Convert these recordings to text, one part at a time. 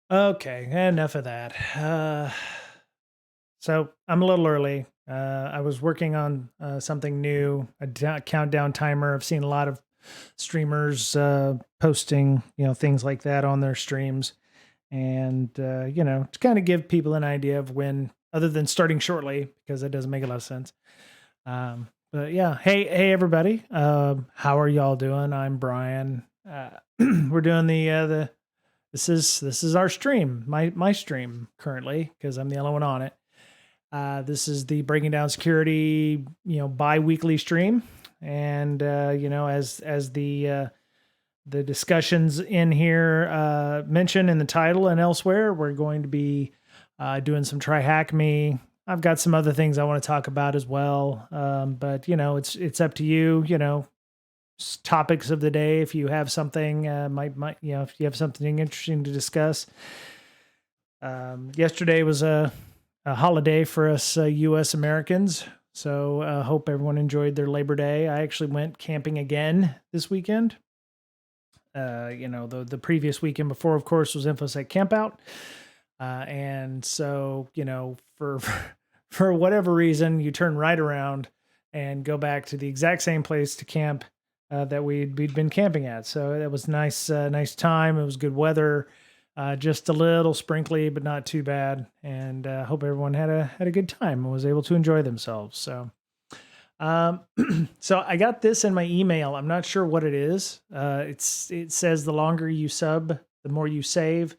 Okay, enough of that. So I'm a little early. I was working on something new, a countdown timer. I've seen a lot of streamers posting, things like that on their streams, and to kind of give people an idea of when, other than starting shortly, because that doesn't make a lot of sense. But yeah, hey everybody, how are y'all doing? I'm Brian. We're doing the this is our stream, my stream currently, because I'm the only one on it. This is the Breaking Down Security, bi-weekly stream, and as the discussions in here mention in the title and elsewhere, we're going to be doing some Try Hack Me. I've got some other things I want to talk about as well, but it's up to you. Topics of the day. If you have something, if you have something interesting to discuss. Yesterday was a holiday for us U.S. Americans, so hope everyone enjoyed their Labor Day. I actually went camping again this weekend. The previous weekend before, of course, was InfoSec Campout, and so for for whatever reason, you turn right around and go back to the exact same place to camp that we'd been camping at. So it was nice time. It was good weather, just a little sprinkly, but not too bad. And hope everyone had a good time and was able to enjoy themselves. So, um, so I got this in my email. I'm not sure what it is. It says the longer you sub, the more you save,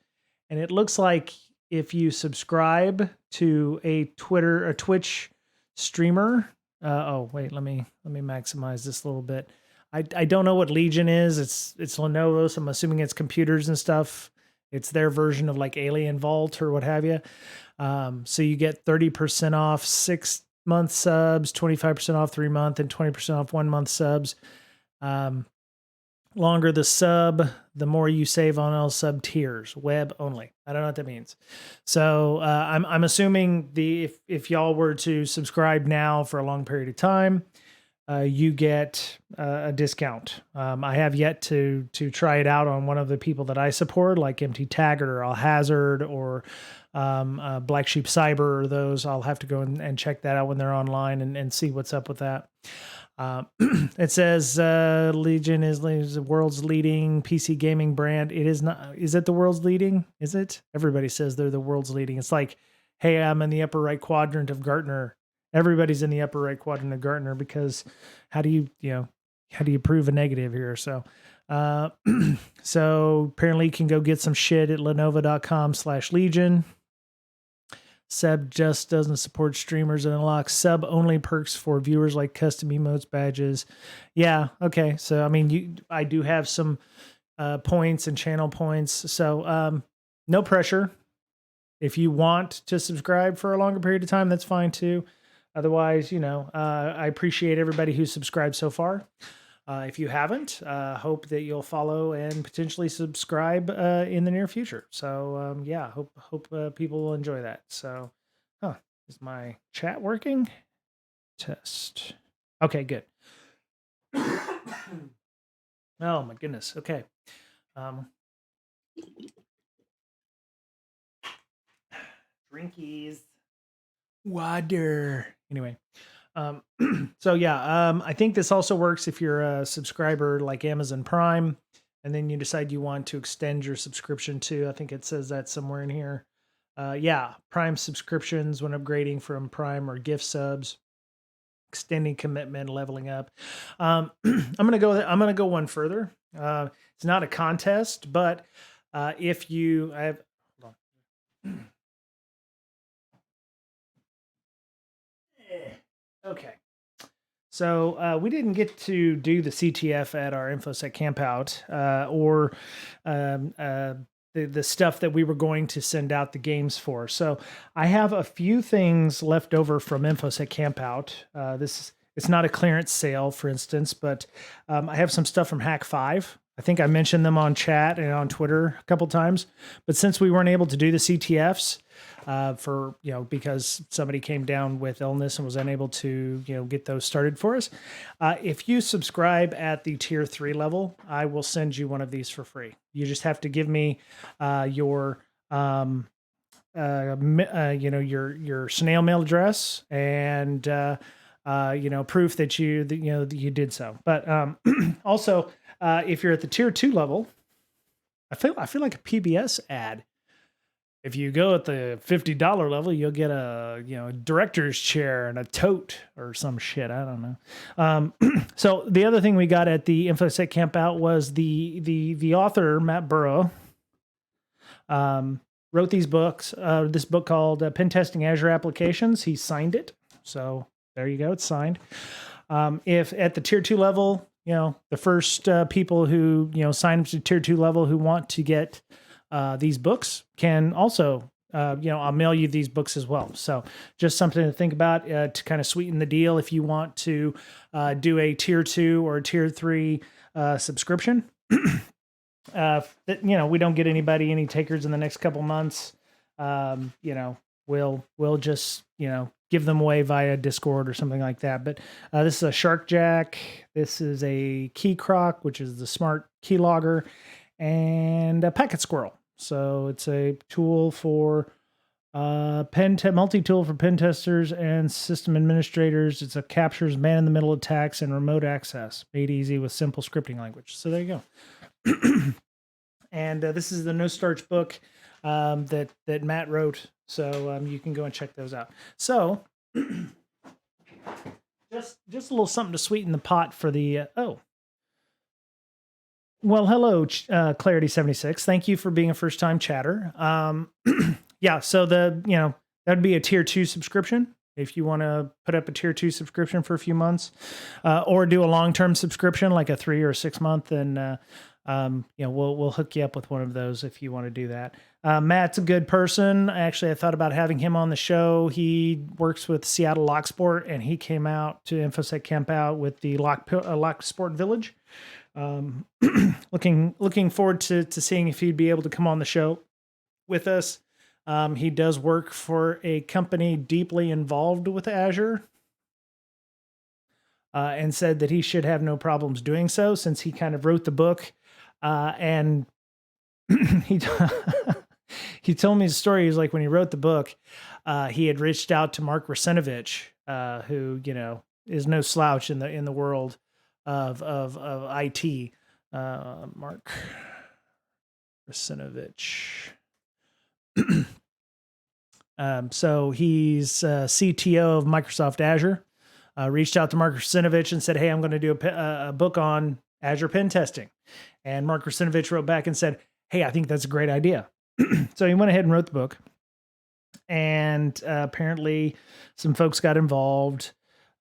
and it looks like if you subscribe to a Twitch streamer. Oh wait, let me maximize this a little bit. I don't know what Legion is. It's Lenovo, so I'm assuming it's computers and stuff. It's their version of like Alien Vault or what have you. So you get 30% off 6-month subs, 25% off 3-month, and 20% off 1-month subs. Longer the sub, the more you save on all sub tiers. Web only. I don't know what that means. So I'm assuming if y'all were to subscribe now for a long period of time, you get a discount. I have yet to try it out on one of the people that I support, like MT Taggart or Al Hazard or Black Sheep Cyber, or those. I'll have to go and check that out when they're online and see what's up with that. It says Legion is the world's leading PC gaming brand. It is not. Is it the world's leading? Is it? Everybody says they're the world's leading. It's like, hey, I'm in the upper right quadrant of Gartner. Everybody's in the upper right quadrant of Gartner, because how do you prove a negative here? So, so apparently you can go get some shit at lenovo.com/Legion. Seb just doesn't support streamers and unlocks sub only perks for viewers like custom emotes, badges. Yeah. Okay. So, I mean, I do have some points and channel points. So, no pressure. If you want to subscribe for a longer period of time, that's fine too. Otherwise, I appreciate everybody who's subscribed so far. If you haven't, hope that you'll follow and potentially subscribe in the near future. So yeah, hope people will enjoy that. So, is my chat working? Test. Okay, good. Oh my goodness. Okay. Drinkies. Water. Anyway. So yeah, I think this also works if you're a subscriber like Amazon Prime, and then you decide you want to extend your subscription to, I think it says that somewhere in here. Yeah, Prime subscriptions when upgrading from Prime or gift subs, extending commitment, leveling up. I'm gonna go one further. It's not a contest, but if you, I have, hold on. Okay. So we didn't get to do the CTF at our InfoSec campout or the stuff that we were going to send out the games for. So I have a few things left over from InfoSec campout. It's not a clearance sale, for instance, but I have some stuff from Hack 5. I think I mentioned them on chat and on Twitter a couple times. But since we weren't able to do the CTFs, because somebody came down with illness and was unable to, get those started for us. If you subscribe at the tier 3 level, I will send you one of these for free. You just have to give me your your snail mail address and proof that that you did so. But also, if you're at the tier 2 level, I feel like a PBS ad. If you go at the $50 level, you'll get a director's chair and a tote or some shit. I don't know. So the other thing we got at the InfoSec camp out was the author Matt Burrow wrote these books. This book called Pen Testing Azure Applications. He signed it, so there you go. It's signed. If at the tier 2 level, the first people who sign up to tier 2 level who want to get these books can also, I'll mail you these books as well. So just something to think about to kind of sweeten the deal if you want to do a tier 2 or a tier 3 subscription. We don't get any takers in the next couple months. We'll just, give them away via Discord or something like that. But this is a SharkJack. This is a KeyCroc, which is the smart keylogger, and a Packet Squirrel. So it's a tool for multi-tool for pen testers and system administrators. It's a captures man-in-the-middle attacks and remote access, made easy with simple scripting language. So there you go. And this is the No Starch book that Matt wrote. So you can go and check those out. So just a little something to sweeten the pot for the Well, hello, Clarity76. Thank you for being a first-time chatter. Yeah, so that'd be a tier 2 subscription if you want to put up a tier 2 subscription for a few months, or do a long-term subscription like a 3 or 6 month, and we'll hook you up with one of those if you want to do that. Matt's a good person. Actually, I thought about having him on the show. He works with Seattle Locksport, and he came out to InfoSec Camp Out with the Locksport Village. Looking forward to seeing if he'd be able to come on the show with us. He does work for a company deeply involved with Azure, and said that he should have no problems doing so since he kind of wrote the book. And he told me the story. He was like, when he wrote the book, he had reached out to Mark Russinovich, who, is no slouch in the world of IT. Mark Russinovich. So he's CTO of Microsoft Azure. Reached out to Mark Russinovich and said, hey, I'm going to do a book on Azure pen testing. And Mark Russinovich wrote back and said, hey, I think that's a great idea. So he went ahead and wrote the book. And apparently some folks got involved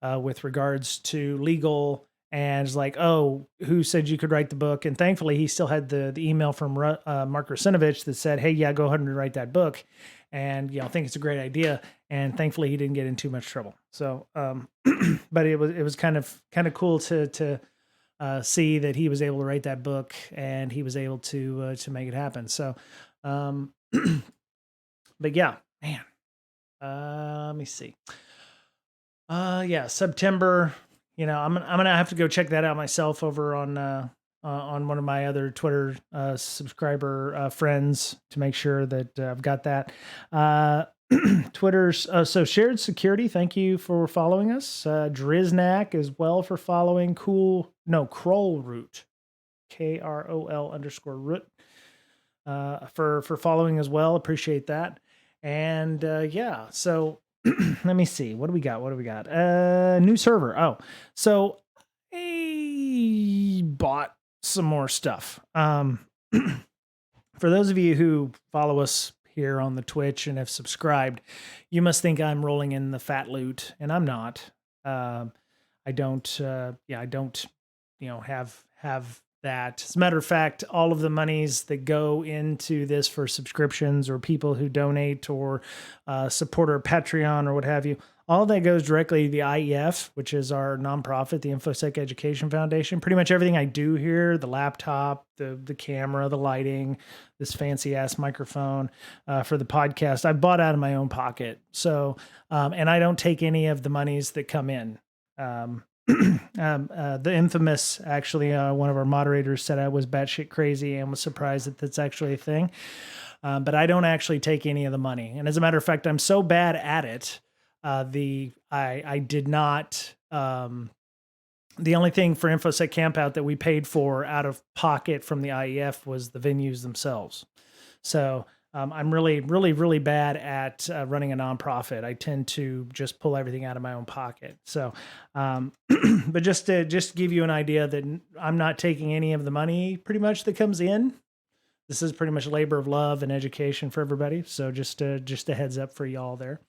with regards to legal, and it's like, oh, who said you could write the book? And thankfully, he still had the email from Mark Russinovich that said, hey, yeah, go ahead and write that book. And, I think it's a great idea. And thankfully, he didn't get in too much trouble. So, but it was kind of cool to see that he was able to write that book and he was able to make it happen. So, but yeah, man, let me see. Yeah, September, I'm gonna have to go check that out myself over on one of my other Twitter subscriber friends to make sure that I've got that. Twitter's so Shared Security, thank you for following us. Driznak as well for following. Kroll_root, KROL_root, for following as well. Appreciate that. And yeah, so let me see. What do we got? New server. Oh, so I bought some more stuff. For those of you who follow us here on the Twitch and have subscribed, you must think I'm rolling in the fat loot, and I'm not. I don't have that. As a matter of fact, all of the monies that go into this for subscriptions or people who donate or support our Patreon or what have you, all of that goes directly to the IEF, which is our nonprofit, the InfoSec Education Foundation. Pretty much everything I do here, the laptop, the camera, the lighting, this fancy ass microphone for the podcast, I bought out of my own pocket. So, and I don't take any of the monies that come in. The infamous, actually, one of our moderators said I was batshit crazy and was surprised that that's actually a thing. but I don't actually take any of the money. And as a matter of fact, I'm so bad at it. I did not. The only thing for InfoSec Campout that we paid for out of pocket from the IEF was the venues themselves. So I'm really, really, really bad at running a nonprofit. I tend to just pull everything out of my own pocket. So, but just to give you an idea that I'm not taking any of the money pretty much that comes in. This is pretty much labor of love and education for everybody. So just a heads up for y'all there.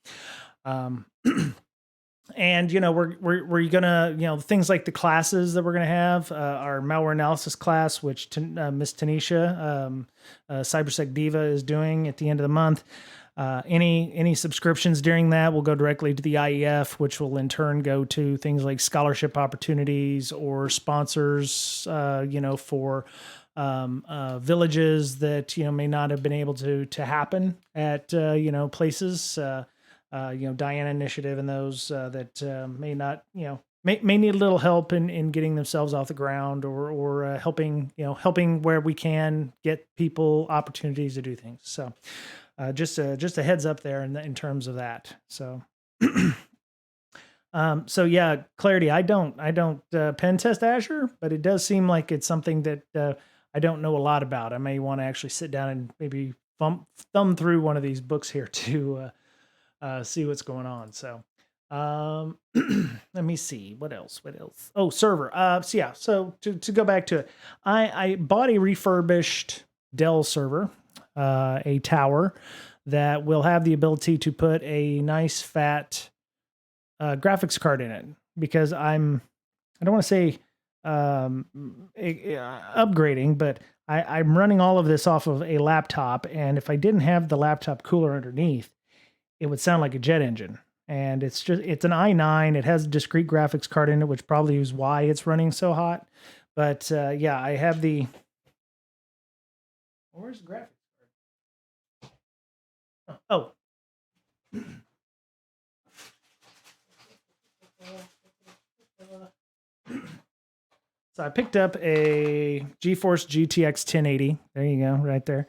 And we're gonna things like the classes that we're gonna have, our malware analysis class, which Miss Tanisha, Cybersec Diva, is doing at the end of the month. Any subscriptions during that will go directly to the IEF, which will in turn go to things like scholarship opportunities or sponsors, for villages that may not have been able to happen at places. Diana Initiative and those that may not, may need a little help in getting themselves off the ground or helping where we can get people opportunities to do things. So just a heads up there in terms of that. So, so yeah, Clarity, I don't pen test Azure, but it does seem like it's something that I don't know a lot about. I may want to actually sit down and maybe thumb through one of these books here to see what's going on. So let me see what else. Oh, server. So to go back to it, I bought a refurbished Dell server, a tower that will have the ability to put a nice fat graphics card in it, because I don't want to say upgrading, but I'm running all of this off of a laptop, and if I didn't have the laptop cooler underneath, it would sound like a jet engine. And it's an i9. It has a discrete graphics card in it, which probably is why it's running so hot. But yeah, I have the. Where's the graphics card? Oh. So I picked up a GeForce GTX 1080. There you go, right there.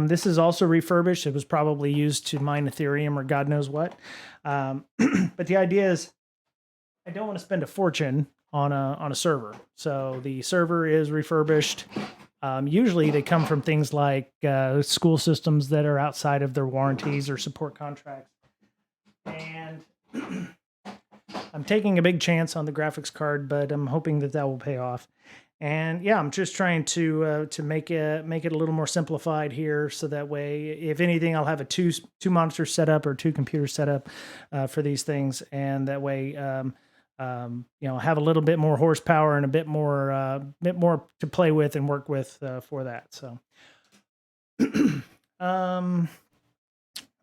This is also refurbished. It was probably used to mine Ethereum or God knows what. But the idea is, I don't want to spend a fortune on a server. So the server is refurbished. Usually they come from things like school systems that are outside of their warranties or support contracts. And I'm taking a big chance on the graphics card, but I'm hoping that will pay off. And yeah, I'm just trying to make it a little more simplified here, so that way, if anything, I'll have a two monitor setup or two computer setup for these things, and that way, have a little bit more horsepower and a bit more to play with and work with for that. So,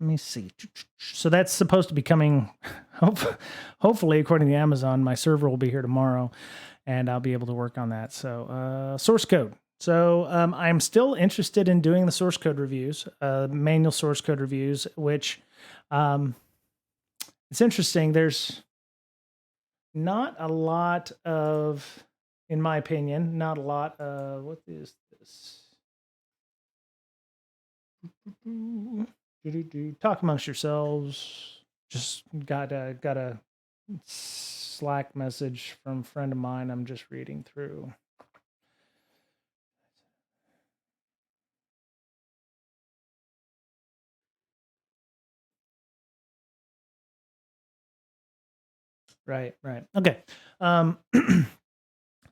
let me see. So that's supposed to be coming, hopefully, according to Amazon. My server will be here tomorrow, and I'll be able to work on that. So source code. So I'm still interested in doing the source code reviews, manual source code reviews, which it's interesting. There's not a lot of, in my opinion, not a lot of, what is this? Talk amongst yourselves. Just got a Slack message from a friend of mine I'm just reading through. Right. Okay.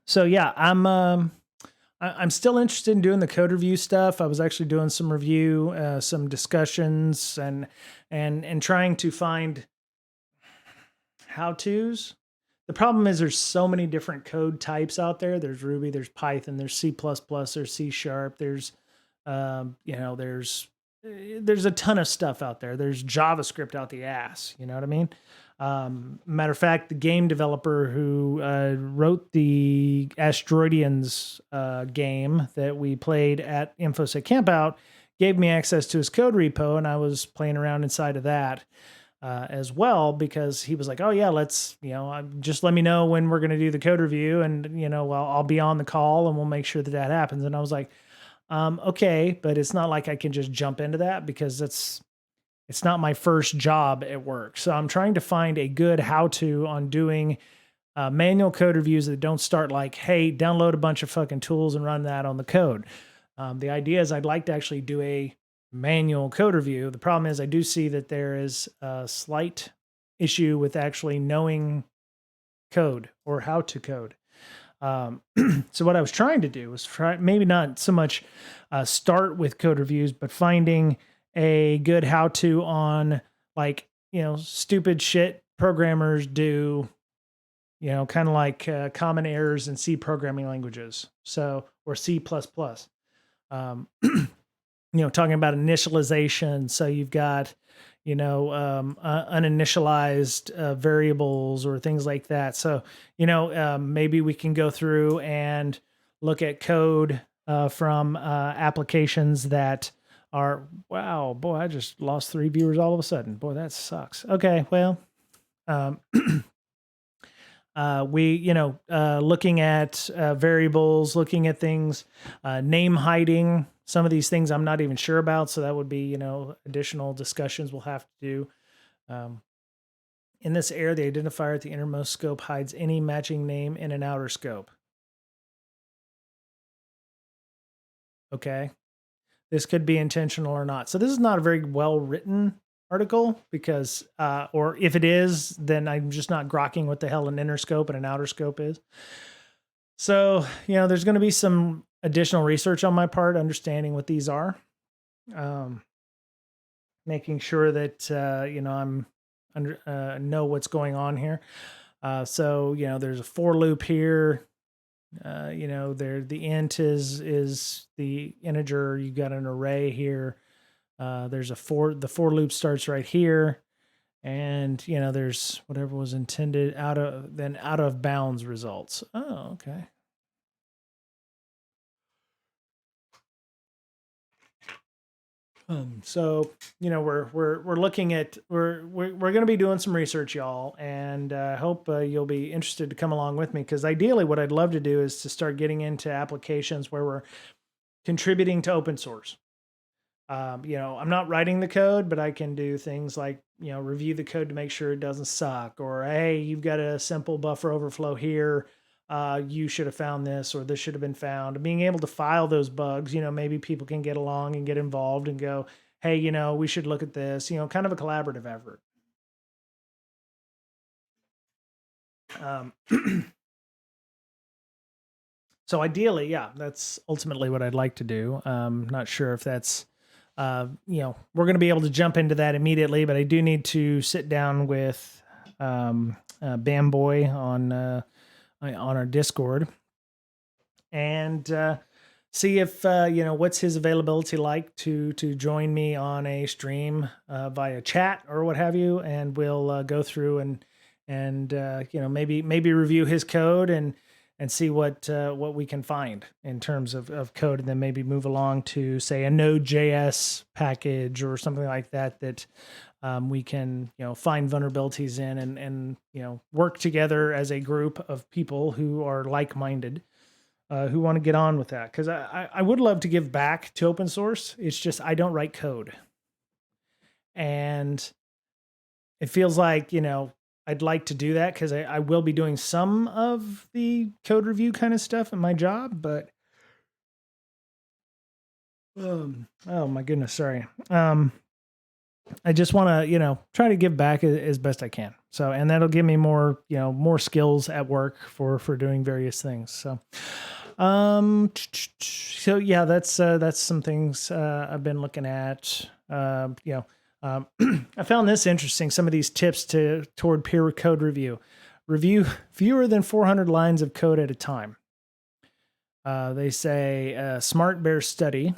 So yeah, I'm still interested in doing the code review stuff. I was actually doing some review, some discussions, and trying to find how-tos. The problem is there's so many different code types out there. There's Ruby, there's Python, there's C++, there's C#, there's there's a ton of stuff out there. There's JavaScript out the ass. You know what I mean? Matter of fact, the game developer who wrote the Asteroidians game that we played at InfoSec Campout gave me access to his code repo, and I was playing around inside of that as well, because he was like, "Oh yeah, let's just let me know when we're going to do the code review, and I'll be on the call and we'll make sure that happens." And I was like, Okay, but it's not like I can just jump into that because it's not my first job at work. So I'm trying to find a good how-to on doing manual code reviews that don't start like, hey, download a bunch of fucking tools and run that on the code. The idea is I'd like to actually do a manual code review. The problem is I do see that there is a slight issue with actually knowing code or how to code. So what I was trying to do was maybe not so much start with code reviews, but finding a good how-to on like, stupid shit programmers do, kind of like common errors in C programming languages. So, or C++. Talking about initialization. So you've got, uninitialized variables or things like that. So, maybe we can go through and look at code from applications that are, wow, boy, I just lost 3 viewers all of a sudden. Boy, that sucks. Okay, well, looking at variables, looking at things, name hiding. Some of these things I'm not even sure about, so that would be, additional discussions we'll have to do. In this error, the identifier at the innermost scope hides any matching name in an outer scope. Okay. This could be intentional or not. So this is not a very well written article because, or if it is, then I'm just not grokking what the hell an inner scope and an outer scope is. So, there's going to be some additional research on my part, understanding what these are, making sure that, I'm know what's going on here. So, there's a for loop here. The int is the integer. You got an array here. There's the for loop starts right here. And, there's whatever was intended out of bounds results. Oh, okay. So, we're looking at, we're going to be doing some research, y'all, and I hope you'll be interested to come along with me. Cause ideally what I'd love to do is to start getting into applications where we're contributing to open source. I'm not writing the code, but I can do things like, review the code to make sure it doesn't suck, or, hey, you've got a simple buffer overflow here. You should have found this, or this should have been found. Being able to file those bugs, maybe people can get along and get involved and go, hey, we should look at this, kind of a collaborative effort. So ideally, yeah, that's ultimately what I'd like to do. Not sure if that's, we're going to be able to jump into that immediately, but I do need to sit down with Bamboy on our Discord and see if what's his availability like to join me on a stream via chat or what have you, and we'll go through and maybe review his code and see what we can find in terms of code, and then maybe move along to, say, a Node.js package or something like that we can find vulnerabilities in and work together as a group of people who are like-minded, who want to get on with that. Because I would love to give back to open source. It's just I don't write code, and it feels like I'd like to do that because I will be doing some of the code review kind of stuff in my job, but oh my goodness, sorry. I just want to, try to give back as best I can. So, and that'll give me more, more skills at work for doing various things. So, yeah, that's some things I've been looking at. I found this interesting. Some of these tips toward peer code review. Review fewer than 400 lines of code at a time. They say Smart Bear study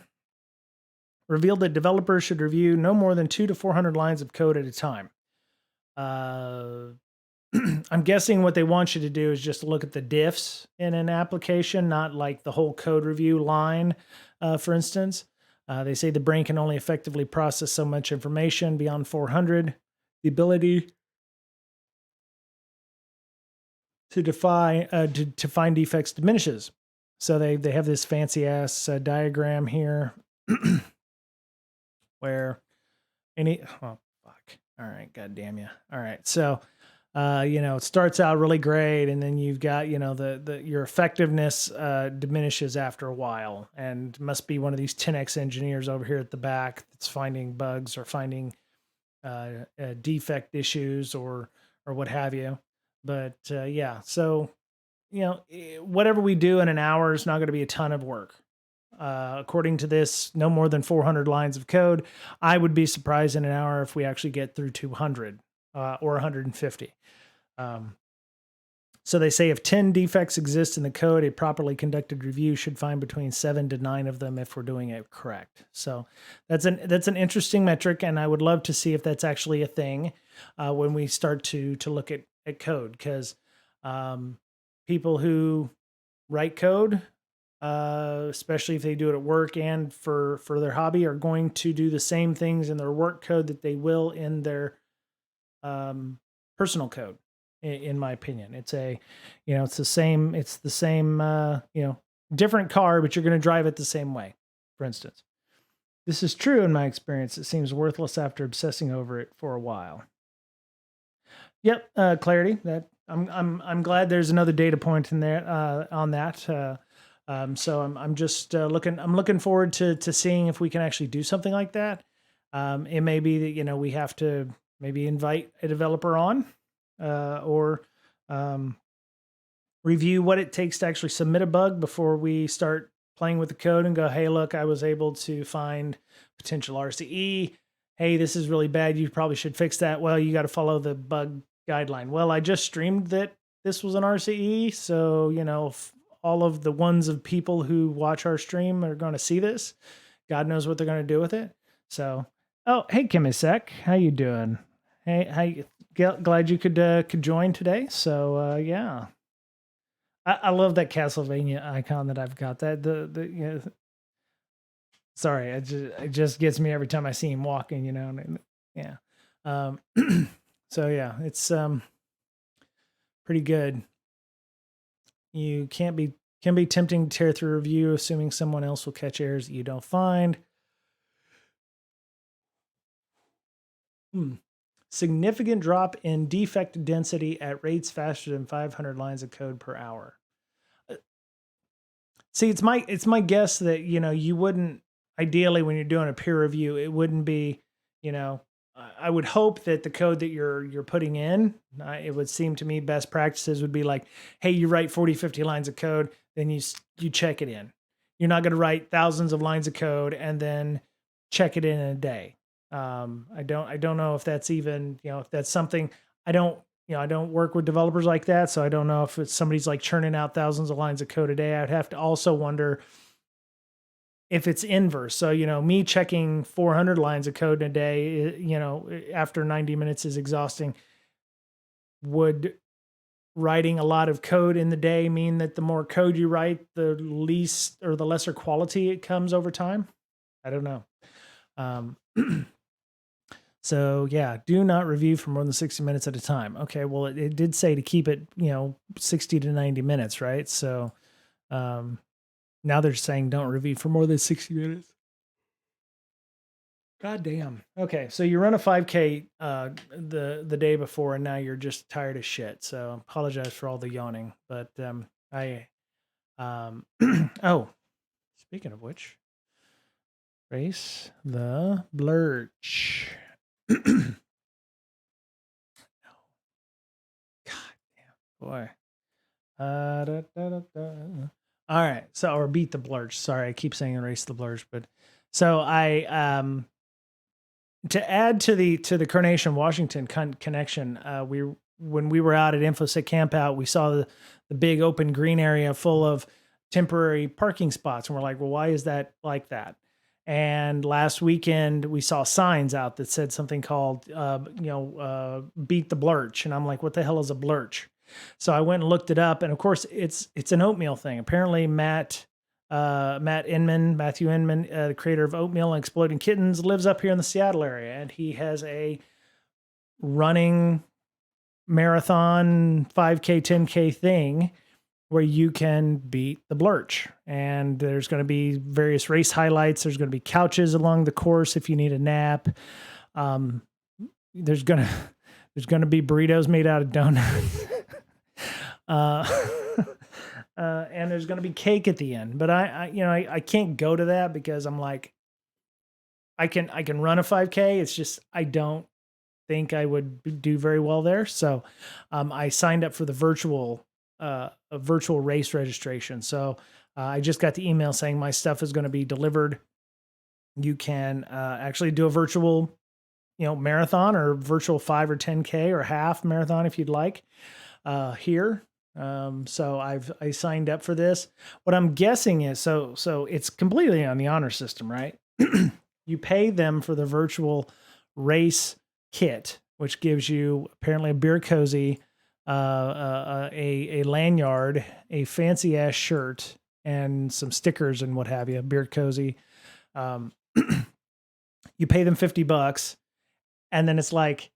revealed that developers should review no more than 200 to 400 lines of code at a time. I'm guessing what they want you to do is just look at the diffs in an application, not like the whole code review line, for instance. They say the brain can only effectively process so much information beyond 400. The ability to find defects diminishes. So they have this fancy ass diagram here where oh fuck. All right, god damn you. All right. So it starts out really great, and then you've got, your effectiveness diminishes after a while, and must be one of these 10x engineers over here at the back that's finding bugs or finding defect issues or what have you. But yeah, so whatever we do in an hour is not going to be a ton of work. According to this, no more than 400 lines of code. I would be surprised in an hour if we actually get through 200 or 150. So they say if 10 defects exist in the code, a properly conducted review should find between 7 to 9 of them if we're doing it correct. So that's an interesting metric, and I would love to see if that's actually a thing when we start to look at code, because people who write code, especially if they do it at work and for their hobby, are going to do the same things in their work code that they will in their personal code. In my opinion, it's the same, different car, but you're going to drive it the same way. For instance, this is true in my experience. It seems worthless after obsessing over it for a while. Yep. Clarity. That I'm glad there's another data point in there, on that. So I'm just looking forward to seeing if we can actually do something like that. It may be that, we have to maybe invite a developer on, or review what it takes to actually submit a bug before we start playing with the code and go, hey, look, I was able to find potential RCE. Hey, this is really bad. You probably should fix that. Well, you got to follow the bug guideline. Well, I just streamed that this was an RCE. So, all of the ones of people who watch our stream are going to see this. God knows what they're going to do with it. So, oh, hey, Kimisek, how you doing? Hey, glad you could join today. So yeah, I love that Castlevania icon that I've got. That sorry, it just gets me every time I see him walking. And yeah. So yeah, it's pretty good. You can be tempting to tear through a review, assuming someone else will catch errors that you don't find. Significant drop in defect density at rates faster than 500 lines of code per hour. See, it's my guess that, you wouldn't, ideally when you're doing a peer review, it wouldn't be, I would hope that the code that you're putting in, it would seem to me best practices would be like, hey, you write 40, 50 lines of code, then you check it in. You're not going to write thousands of lines of code and then check it in a day. I don't know if that's even, if that's something. I don't work with developers like that. So I don't know if it's somebody's like churning out thousands of lines of code a day. I'd have to also wonder if it's inverse. So, me checking 400 lines of code in a day, after 90 minutes is exhausting. Would writing a lot of code in the day mean that the more code you write, the least or the lesser quality it comes over time? I don't know. So yeah, do not review for more than 60 minutes at a time. Okay, well, it did say to keep it, 60 to 90 minutes, right? So now they're saying don't review for more than 60 minutes. God damn. Okay, so you run a 5K the day before, and now you're just tired as shit. So apologize for all the yawning, but oh, speaking of which, race the blurch. No. God damn, boy. All right. So, or beat the blurch. Sorry, I keep saying erase the blurch, but so I to add to the Carnation Washington connection, when we were out at InfoSec Campout, we saw the big open green area full of temporary parking spots, and we're like, well, why is that like that? And last weekend we saw signs out that said something called, beat the blurch. And I'm like, what the hell is a blurch? So I went and looked it up. And of course it's an oatmeal thing. Apparently Matthew Inman, the creator of Oatmeal and Exploding Kittens, lives up here in the Seattle area. And he has a running marathon 5K, 10K thing where you can beat the Blurch. And there's going to be various race highlights. There's going to be couches along the course if you need a nap. There's going to be burritos made out of donuts. And there's going to be cake at the end. But I can't go to that because I'm like, I can run a 5K. It's just I don't think I would do very well there. So I signed up for the virtual race registration. So I just got the email saying my stuff is going to be delivered. You can actually do a virtual, marathon or virtual 5 or 10K or half marathon if you'd like here. So I signed up for this. What I'm guessing is, so it's completely on the honor system, right? You pay them for the virtual race kit, which gives you apparently a beer cozy, a lanyard, a fancy ass shirt, and some stickers and what have you. Beer cozy. You pay them $50, and then it's like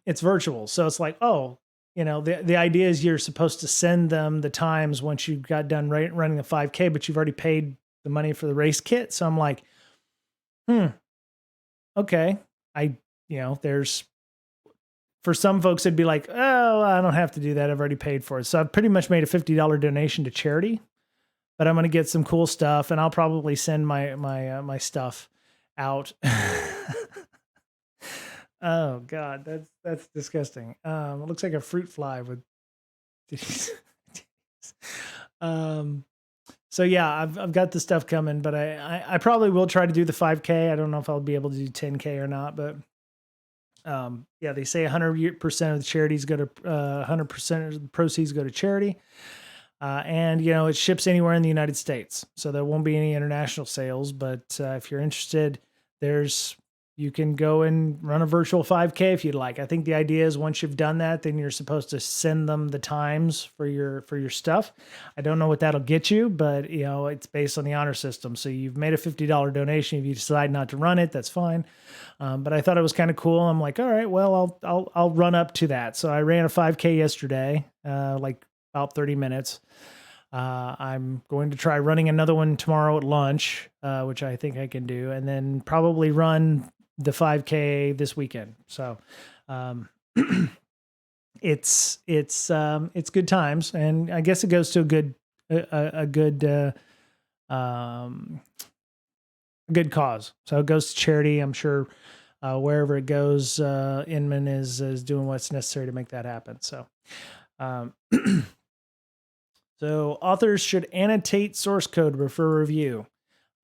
it's virtual, so it's like, oh, the idea is you're supposed to send them the times once you got done running the 5K, but you've already paid the money for the race kit. So I'm like, okay. There's, for some folks, it'd be like, oh, I don't have to do that. I've already paid for it. So I've pretty much made a $50 donation to charity, but I'm going to get some cool stuff, and I'll probably send my stuff out. Oh God, that's disgusting. It looks like a fruit fly with. So yeah, I've got the stuff coming, but I probably will try to do the 5K. I don't know if I'll be able to do 10K or not, but yeah, they say 100% of the charities go to 100% of the proceeds go to charity. And it ships anywhere in the United States, so there won't be any international sales. But if you're interested, you can go and run a virtual 5K if you'd like. I think the idea is once you've done that, then you're supposed to send them the times for your stuff. I don't know what that'll get you, but it's based on the honor system. So you've made a $50 donation. If you decide not to run it, that's fine. But I thought it was kind of cool. I'm like, all right, well, I'll run up to that. So I ran a 5K yesterday, like about 30 minutes. I'm going to try running another one tomorrow at lunch, which I think I can do, and then probably run the 5K this weekend. So, it's good times, and I guess it goes to a good cause. So it goes to charity. I'm sure, wherever it goes, Inman is doing what's necessary to make that happen. So, so authors should annotate source code before review.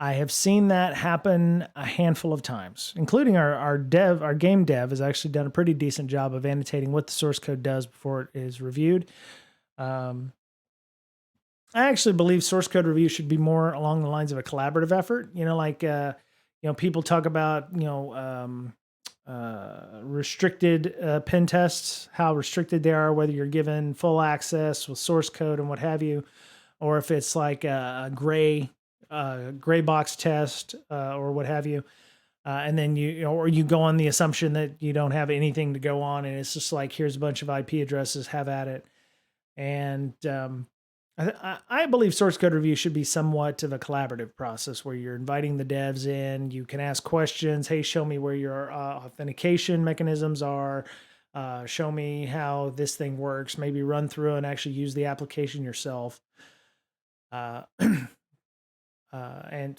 I have seen that happen a handful of times, including our game dev has actually done a pretty decent job of annotating what the source code does before it is reviewed. I actually believe source code review should be more along the lines of a collaborative effort. People talk about, restricted pen tests, how restricted they are, whether you're given full access with source code and what have you, or if it's like a gray box test or what have you. And then or you go on the assumption that you don't have anything to go on, and it's just like, here's a bunch of IP addresses, have at it. And I believe source code review should be somewhat of a collaborative process where you're inviting the devs in. You can ask questions. Hey, show me where your authentication mechanisms are. Show me how this thing works. Maybe run through and actually use the application yourself. And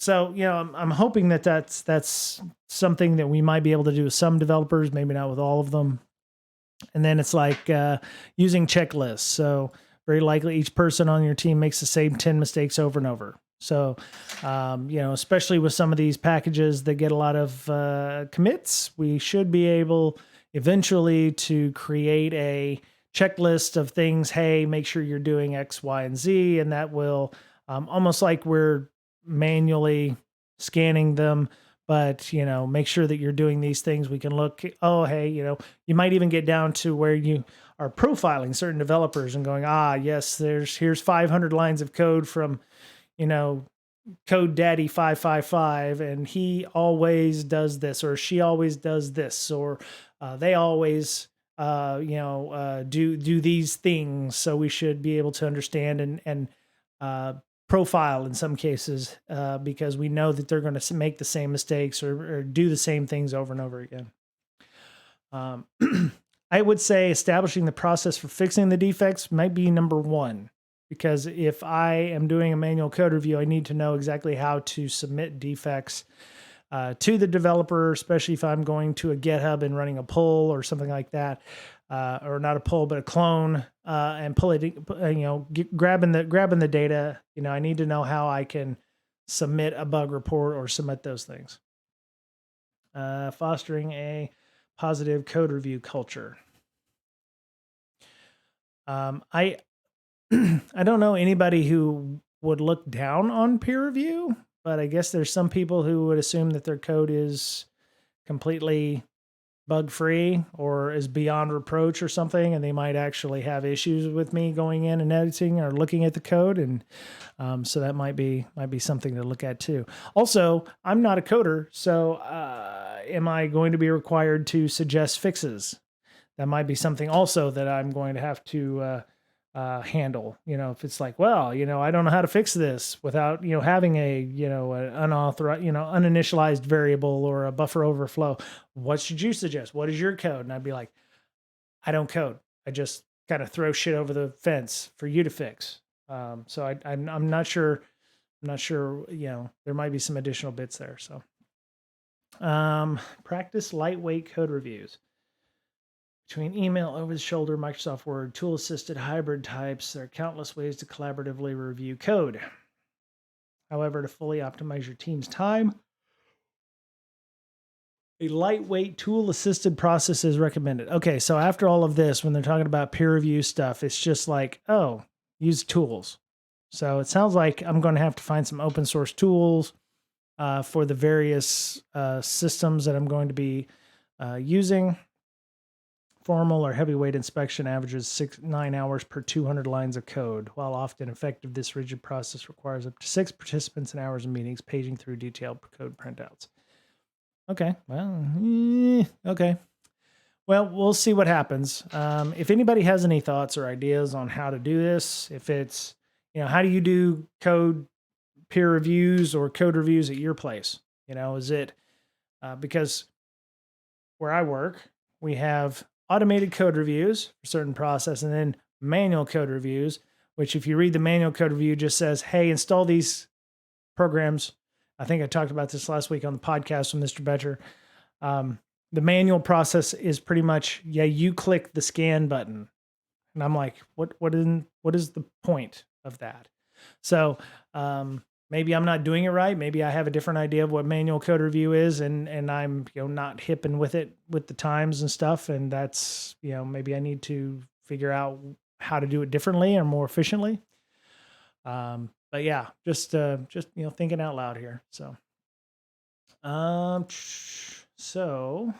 so, I'm hoping that that's something that we might be able to do with some developers, maybe not with all of them. And then it's like using checklists. So very likely each person on your team makes the same 10 mistakes over and over. So, especially with some of these packages that get a lot of commits, we should be able eventually to create a checklist of things. Hey, make sure you're doing X, Y, and Z. And that will almost like we're manually scanning them, but make sure that you're doing these things. We can look, oh, hey, you might even get down to where you are profiling certain developers and going, yes, here's 500 lines of code from, Code Daddy 555, and he always does this, or she always does this, or they always do these things. So we should be able to understand and profile in some cases, because we know that they're going to make the same mistakes or do the same things over and over again. I would say establishing the process for fixing the defects might be number one, because if I am doing a manual code review, I need to know exactly how to submit defects to the developer, especially if I'm going to a GitHub and running a pull or something like that, or not a pull, but a clone, and pull it, grabbing the data. I need to know how I can submit a bug report or submit those things. Fostering a positive code review culture. I I don't know anybody who would look down on peer review, but I guess there's some people who would assume that their code is completely bug free or is beyond reproach or something, and they might actually have issues with me going in and editing or looking at the code, and so that might be something to look at too. Also, I'm not a coder, so am I going to be required to suggest fixes? That might be something also that I'm going to have to handle. If it's like, well, I don't know how to fix this without, having an unauthorized, uninitialized variable or a buffer overflow. What should you suggest? What is your code? And I'd be like, I don't code. I just kind of throw shit over the fence for you to fix. So I'm not sure. I'm not sure. There might be some additional bits there. So, practice lightweight code reviews. Between email, over the shoulder, Microsoft Word, tool assisted hybrid types, there are countless ways to collaboratively review code. However, to fully optimize your team's time, a lightweight tool assisted process is recommended. Okay, so after all of this, when they're talking about peer review stuff, it's just like, oh, use tools. So it sounds like I'm going to have to find some open source tools for the various systems that I'm going to be using. Formal or heavyweight inspection averages 9 hours per 200 lines of code. While often effective, this rigid process requires up to 6 participants and hours of meetings, paging through detailed code printouts. Okay, well, okay. Well, we'll see what happens. If anybody has any thoughts or ideas on how to do this, if it's, how do you do code peer reviews or code reviews at your place? Is it because where I work, we have automated code reviews for certain process and then manual code reviews, which if you read the manual code review just says, hey, install these programs. I think I talked about this last week on the podcast with Mr. Betcher. The manual process is pretty much, you click the scan button. And I'm like, what is the point of that? So maybe I'm not doing it right. Maybe I have a different idea of what manual code review is, and I'm not hipping with it with the times and stuff. And that's maybe I need to figure out how to do it differently or more efficiently. But yeah, just thinking out loud here. So, so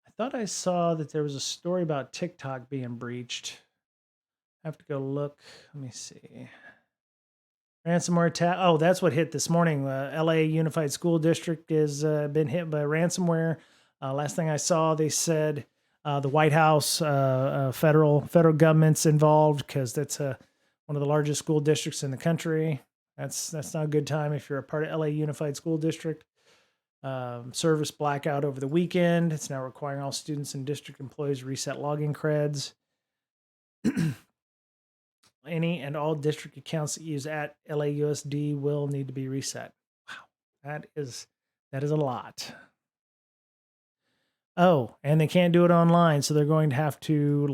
I thought I saw that there was a story about TikTok being breached. I have to go look. Let me see. Ransomware attack. Oh, that's what hit this morning. LA Unified School District has been hit by ransomware. Last thing I saw, they said the White House, federal government's involved because that's one of the largest school districts in the country. That's not a good time if you're a part of LA Unified School District. Service blackout over the weekend. It's now requiring all students and district employees to reset login creds. Any and all district accounts that use at LAUSD will need to be reset. Wow, that is a lot. Oh, and they can't do it online, so they're going to have to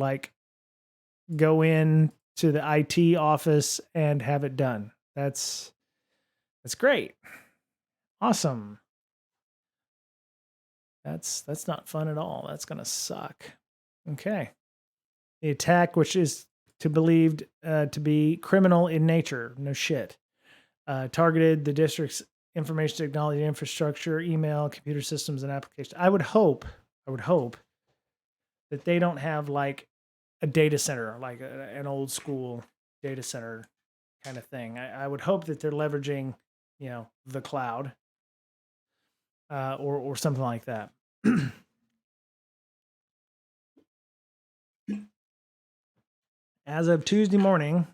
go in to the IT office and have it done. That's great. Awesome. That's not fun at all. That's going to suck. Okay. The attack, which is believed to be criminal in nature. No shit. Targeted the district's information technology infrastructure, email, computer systems, and applications. I would hope that they don't have a data center, like an old school data center kind of thing. I would hope that they're leveraging, the cloud, or something like that. As of Tuesday morning,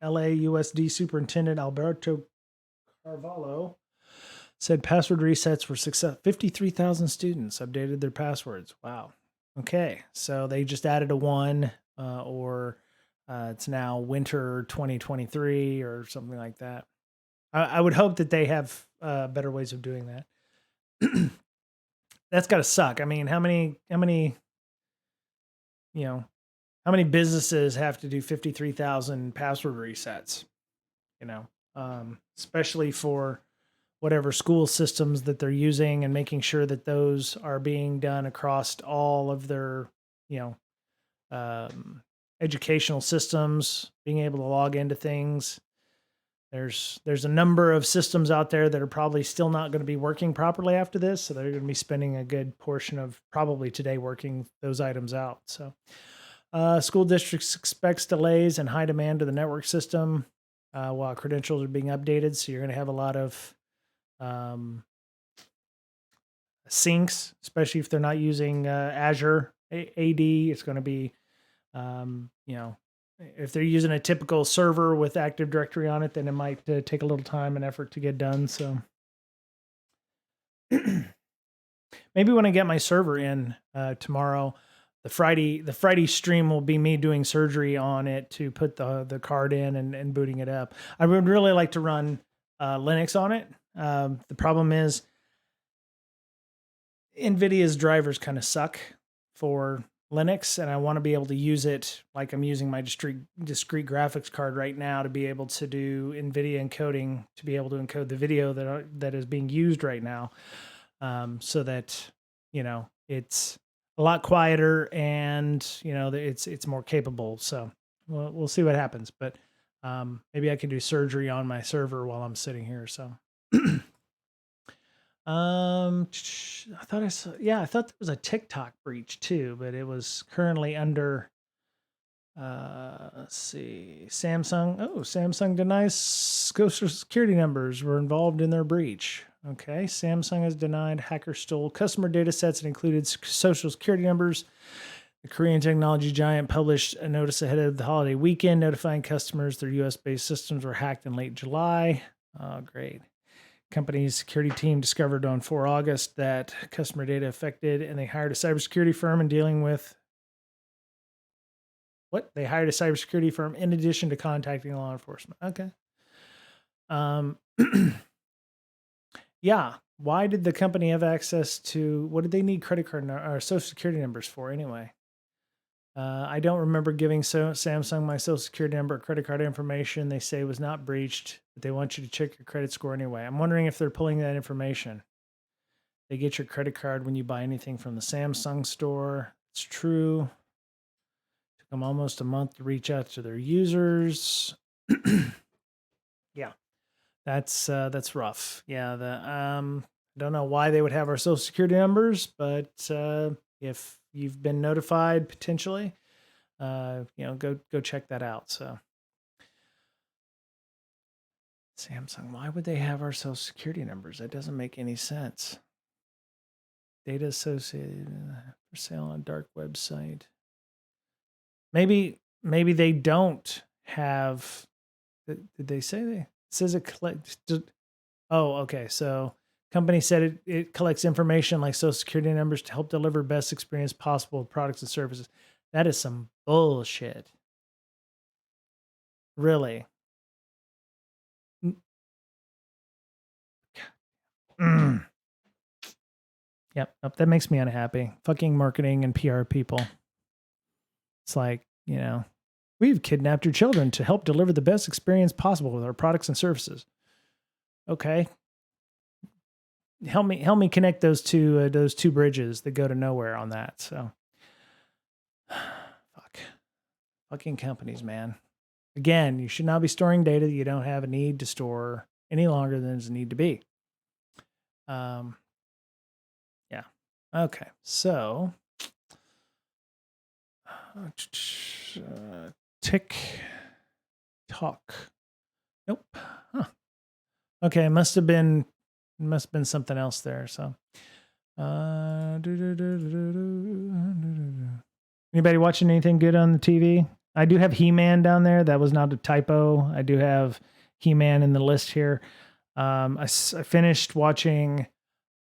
LAUSD Superintendent Alberto Carvalho said password resets were successful. 53,000 students updated their passwords. Wow. Okay, so they just added a one, or it's now winter 2023 or something like that. I would hope that they have better ways of doing that. That's got to suck. I mean, how many, how many businesses have to do 53,000 password resets? Especially for whatever school systems that they're using, and making sure that those are being done across all of their, you know, educational systems, being able to log into things. There's a number of systems out there that are probably still not going to be working properly after this, so they're going to be spending a good portion of probably today working those items out. So, school districts expects delays and high demand to the network system while credentials are being updated. So you're going to have a lot of syncs, especially if they're not using Azure AD. It's going to be, if they're using a typical server with Active Directory on it, then it might take a little time and effort to get done. So maybe when I get my server in tomorrow, the Friday stream will be me doing surgery on it to put the card in and booting it up. I would really like to run Linux on it. The problem is NVIDIA's drivers kind of suck for Linux, and I want to be able to use it like I'm using my discrete graphics card right now to be able to do NVIDIA encoding, to be able to encode the video that is being used right now, so that it's a lot quieter and it's more capable. So we'll see what happens, but maybe I can do surgery on my server while I'm sitting here. So. I thought I thought there was a TikTok breach too, but it was currently under, let's see, Samsung. Oh, Samsung denies Social Security numbers were involved in their breach. Okay. Samsung has denied hackers stole customer data sets and included Social Security numbers. The Korean technology giant published a notice ahead of the holiday weekend notifying customers their US-based systems were hacked in late July. Oh, great. Company's security team discovered on 4 August that customer data affected, and they hired a cybersecurity firm in dealing with what? They hired a cybersecurity firm in addition to contacting law enforcement. Okay. Yeah. Why did the company have access to, what did they need credit card or social security numbers for anyway? I don't remember giving Samsung my social security number or credit card information. They say was not breached, but they want you to check your credit score anyway. I'm wondering if they're pulling that information. They get your credit card when you buy anything from the Samsung store. It's true. Took them almost a month to reach out to their users. Yeah, that's rough. Yeah, don't know why they would have our social security numbers, but if you've been notified potentially, go check that out. So Samsung, why would they have our social security numbers? That doesn't make any sense. Data associated for sale on dark website. Maybe they don't have. Did they say they? It says it collects. Oh, okay. So company said it collects information like social security numbers to help deliver best experience possible with products and services. That is some bullshit. Really. Yep. That makes me unhappy. Fucking marketing and PR people. It's like, we've kidnapped your children to help deliver the best experience possible with our products and services. Okay. Help me connect those two bridges that go to nowhere on that. So fucking companies, man. Again, you should not be storing data that you don't have a need to store any longer than there's a need to be. Yeah. Okay. So TikTok. Nope. Huh. Okay, must have been something else there. So anybody watching anything good on the TV? I do have He-Man down there. That was not a typo. I do have He-Man in the list here. I finished watching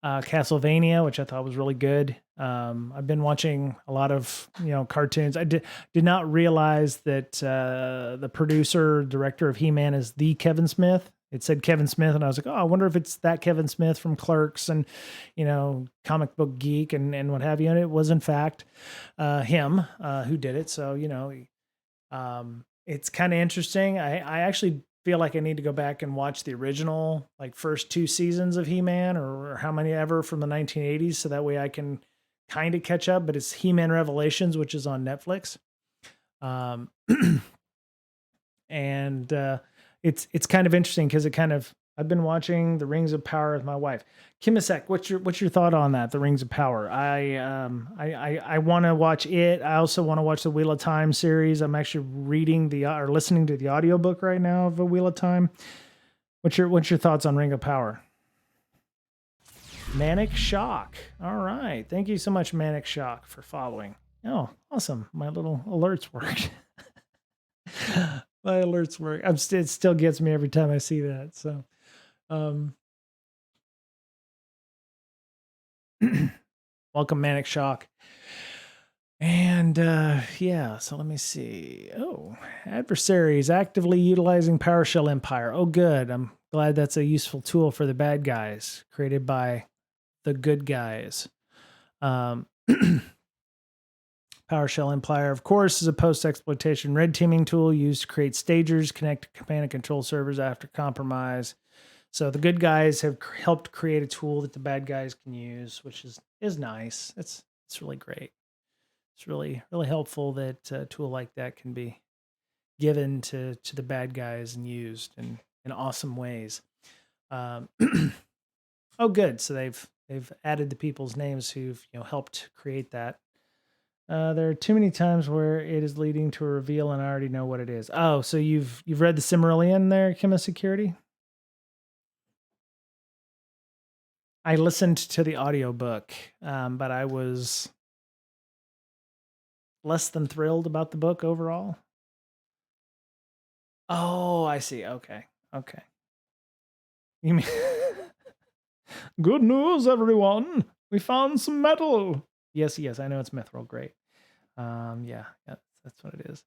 Castlevania, which I thought was really good. I've been watching a lot of cartoons. I did not realize that the producer director of He-Man is the Kevin Smith. It said Kevin Smith, and I was like, oh, I wonder if it's that Kevin Smith from Clerks and Comic Book Geek and what have you. And it was in fact him who did it. So it's kind of interesting. I actually feel like I need to go back and watch the original, like first 2 seasons of He-Man or how many ever from the 1980s. So that way I can kind of catch up, but it's He-Man Revelations, which is on Netflix. And it's kind of interesting because I've been watching The Rings of Power with my wife. Kimisek, what's your thought on that? The Rings of Power. I want to watch it. I also want to watch the Wheel of Time series. I'm actually listening to the audiobook right now of the Wheel of Time. What's your thoughts on Ring of Power? Manic Shock. All right. Thank you so much, Manic Shock, for following. Oh, awesome. My little alerts worked. My alerts work. It still gets me every time I see that. So, welcome, Manic Shock. And so let me see. Oh, adversaries actively utilizing PowerShell Empire. Oh, good. I'm glad that's a useful tool for the bad guys, created by the good guys. PowerShell Empire, of course, is a post-exploitation red teaming tool used to create stagers, connect to command and control servers after compromise. So the good guys have helped create a tool that the bad guys can use, which is nice. It's really great. It's really, really helpful that a tool like that can be given to the bad guys and used in awesome ways. Oh, good. So they've added the people's names who've helped create that. There are too many times where it is leading to a reveal and I already know what it is. Oh, so you've read the Silmarillion there, Chema Security? I listened to the audiobook, but I was less than thrilled about the book overall. Oh, I see. Okay. You mean good news, everyone. We found some metal. Yes, I know it's mithril. Great. Yeah, that's what it is.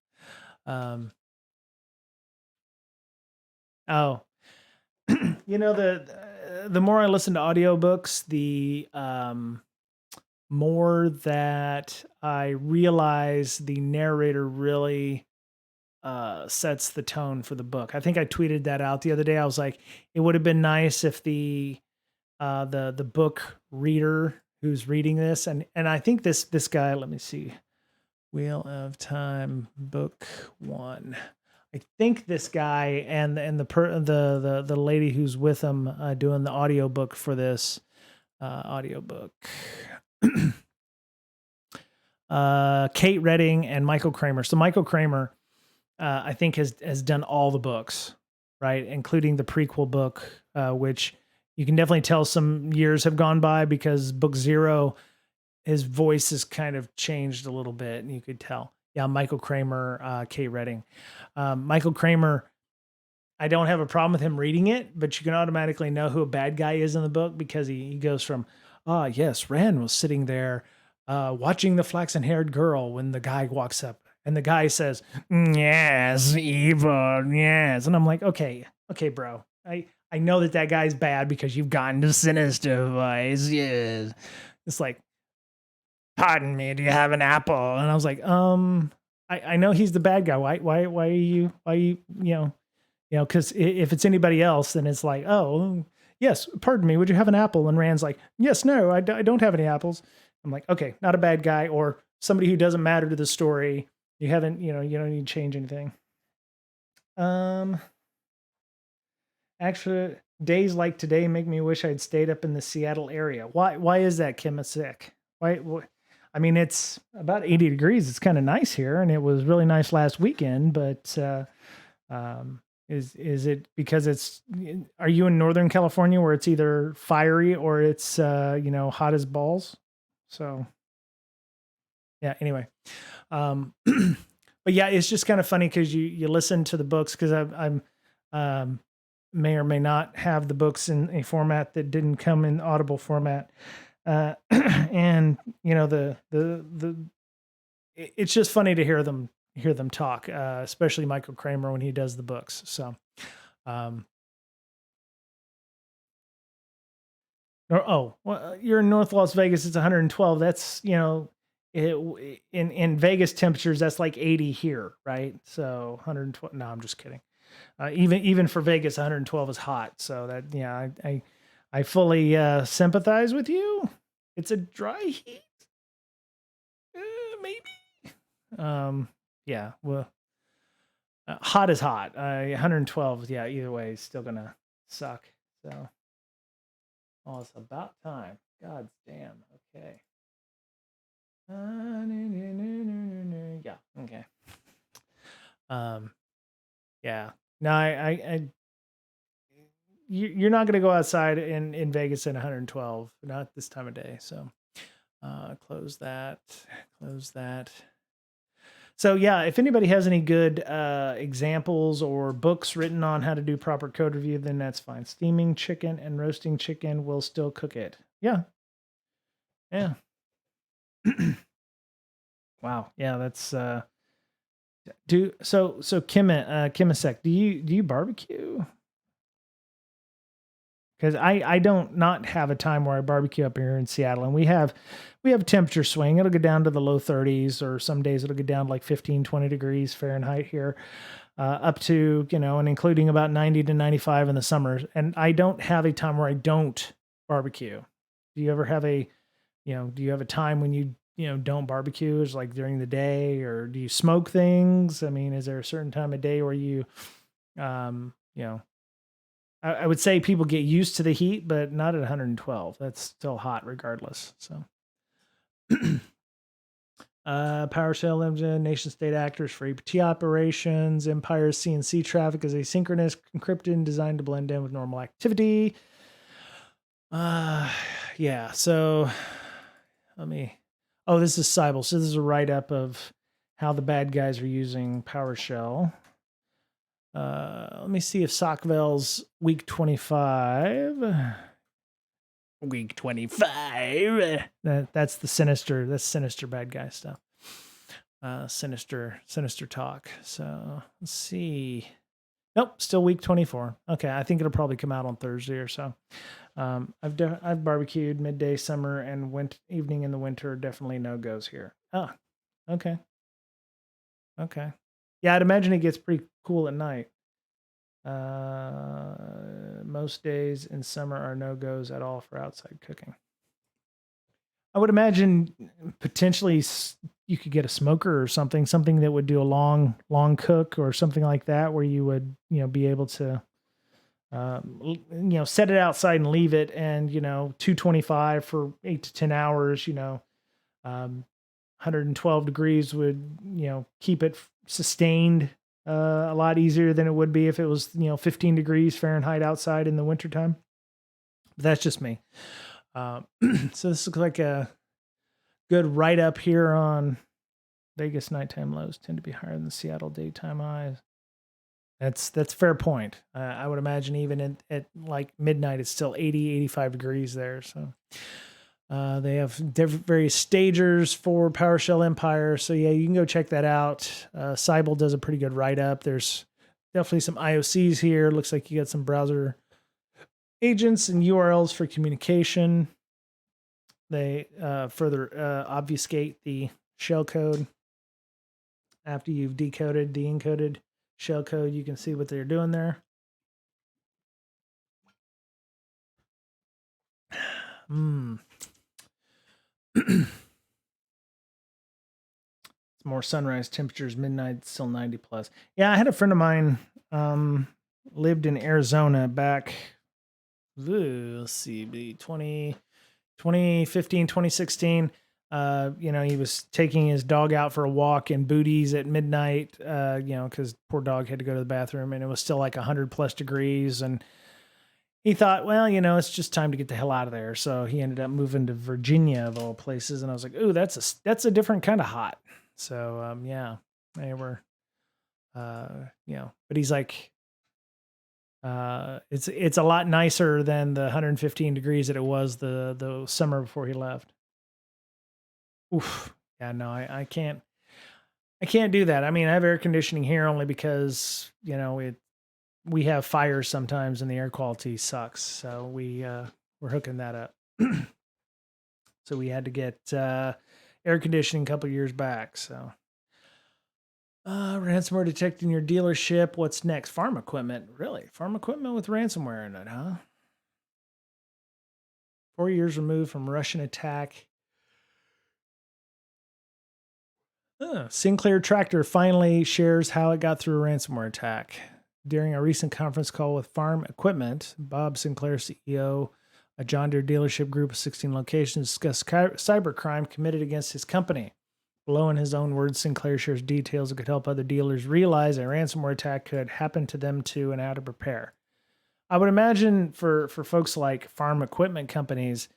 Oh, the more I listen to audiobooks, the more that I realize the narrator really sets the tone for the book. I think I tweeted that out the other day. I was like, it would have been nice if the book reader who's reading this, and I think this guy, let me see, Wheel of Time book 1. I think this guy and the lady who's with him doing the audiobook for this audiobook, Kate Redding and Michael Kramer. So Michael Kramer, I think has done all the books, right, including the prequel book, which you can definitely tell some years have gone by because book 0, his voice has kind of changed a little bit, and you could tell. Yeah, Michael Kramer, Kate Redding. Michael Kramer, I don't have a problem with him reading it, but you can automatically know who a bad guy is in the book because he goes from, yes, Rand was sitting there watching the flaxen-haired girl when the guy walks up, and the guy says, yes, evil, yes. And I'm like, okay, bro. I know that guy's bad because you've gotten to Sinister Voice, yes. It's like, pardon me, do you have an apple? And I was like, I know he's the bad guy. Why are you, because if it's anybody else, then it's like, oh, yes, pardon me, would you have an apple? And Rand's like, yes, no, I don't have any apples. I'm like, okay, not a bad guy or somebody who doesn't matter to the story. You haven't, you don't need to change anything. Actually, days like today make me wish I'd stayed up in the Seattle area. Why is that, Kim? Is sick? Why? I mean, it's about 80 degrees. It's kind of nice here, and it was really nice last weekend. But is it because are you in Northern California where it's either fiery or it's hot as balls? So yeah. Anyway, but But yeah, it's just kind of funny because you listen to the books because I'm may or may not have the books in a format that didn't come in Audible format, and it's just funny to hear them talk, especially Michael Kramer when he does the books. So, um, well, you're in North Las Vegas. It's 112. That's in Vegas temperatures. That's like 80 here, right? So 112. No, I'm just kidding. Even for Vegas, 112 is hot. So that I fully sympathize with you. It's a dry heat, maybe. Yeah. Well, hot is hot. 112. Yeah. Either way, is still gonna suck. So, oh, it's about time. God damn. Okay. Yeah. Okay. Yeah. No, you're not going to go outside in Vegas in 112, not this time of day. So, close that. So yeah, if anybody has any good examples or books written on how to do proper code review, then that's fine. Steaming chicken and roasting chicken will still cook it. Yeah. Yeah. Wow. Yeah, that's so Kimisek, do you barbecue? Because I don't not have a time where I barbecue up here in Seattle, and we have temperature swing. It'll go down to the low 30s, or some days it'll get down to like 15, 20 degrees Fahrenheit here, up to, and including about 90 to 95 in the summers. And I don't have a time where I don't barbecue. Do you ever have do you have a time when you don't barbecue? Is like during the day, or do you smoke things? I mean, is there a certain time of day where you, I would say people get used to the heat, but not at 112. That's still hot regardless. So, PowerShell Limited, nation state actors for APT operations, Empire's CNC traffic is asynchronous, encrypted, and designed to blend in with normal activity. Yeah. So this is Cybele. So this is a write-up of how the bad guys are using PowerShell. Let me see if Sockvel's week 25. Week 25. That's the sinister. That's sinister bad guy stuff. Sinister talk. So let's see. Nope, still week 24. Okay, I think it'll probably come out on Thursday or so. I've barbecued midday, summer, and evening in the winter. Definitely no goes here. Oh, okay. Okay. Yeah, I'd imagine it gets pretty cool at night. Most days in summer are no-goes at all for outside cooking. I would imagine potentially you could get a smoker or something that would do a long cook or something like that, where you would, be able to, set it outside and leave it, and, 225 for 8 to 10 hours, 112 degrees would, keep it sustained a lot easier than it would be if it was, 15 degrees Fahrenheit outside in the wintertime. But that's just me. So this looks like a good write-up here on Vegas nighttime lows tend to be higher than Seattle daytime highs. That's fair point. I would imagine even at like midnight, it's still 80, 85 degrees there. So they have various stagers for PowerShell Empire. So yeah, you can go check that out. Cybele does a pretty good write-up. There's definitely some IOCs here. Looks like you got some browser agents and URLs for communication. They further obfuscate the shellcode. After you've decoded the encoded shellcode, you can see what they're doing there. It's more sunrise temperatures, midnight still 90 plus. Yeah, I had a friend of mine lived in Arizona back, let's see, 2015, 2016. He was taking his dog out for a walk in booties at midnight, because poor dog had to go to the bathroom, and it was still like 100 plus degrees. And he thought, well, it's just time to get the hell out of there. So he ended up moving to Virginia of all places. And I was like, ooh, that's a different kind of hot. So, yeah, They were, but he's like, it's a lot nicer than the 115 degrees that it was the summer before he left. Oof. Yeah, no, I can't do that. I mean, I have air conditioning here only because, we have fires sometimes and the air quality sucks. So we're hooking that up. So we had to get air conditioning a couple years back. So ransomware detected in your dealership. What's next? Farm equipment. Really? Farm equipment with ransomware in it, huh? 4 years removed from Russian attack. Sinclair Tractor finally shares how it got through a ransomware attack. During a recent conference call with Farm Equipment, Bob Sinclair, CEO, a John Deere dealership group of 16 locations, discussed cybercrime committed against his company. Below, in his own words, Sinclair shares details that could help other dealers realize a ransomware attack could happen to them too and how to prepare. I would imagine for folks like farm equipment companies,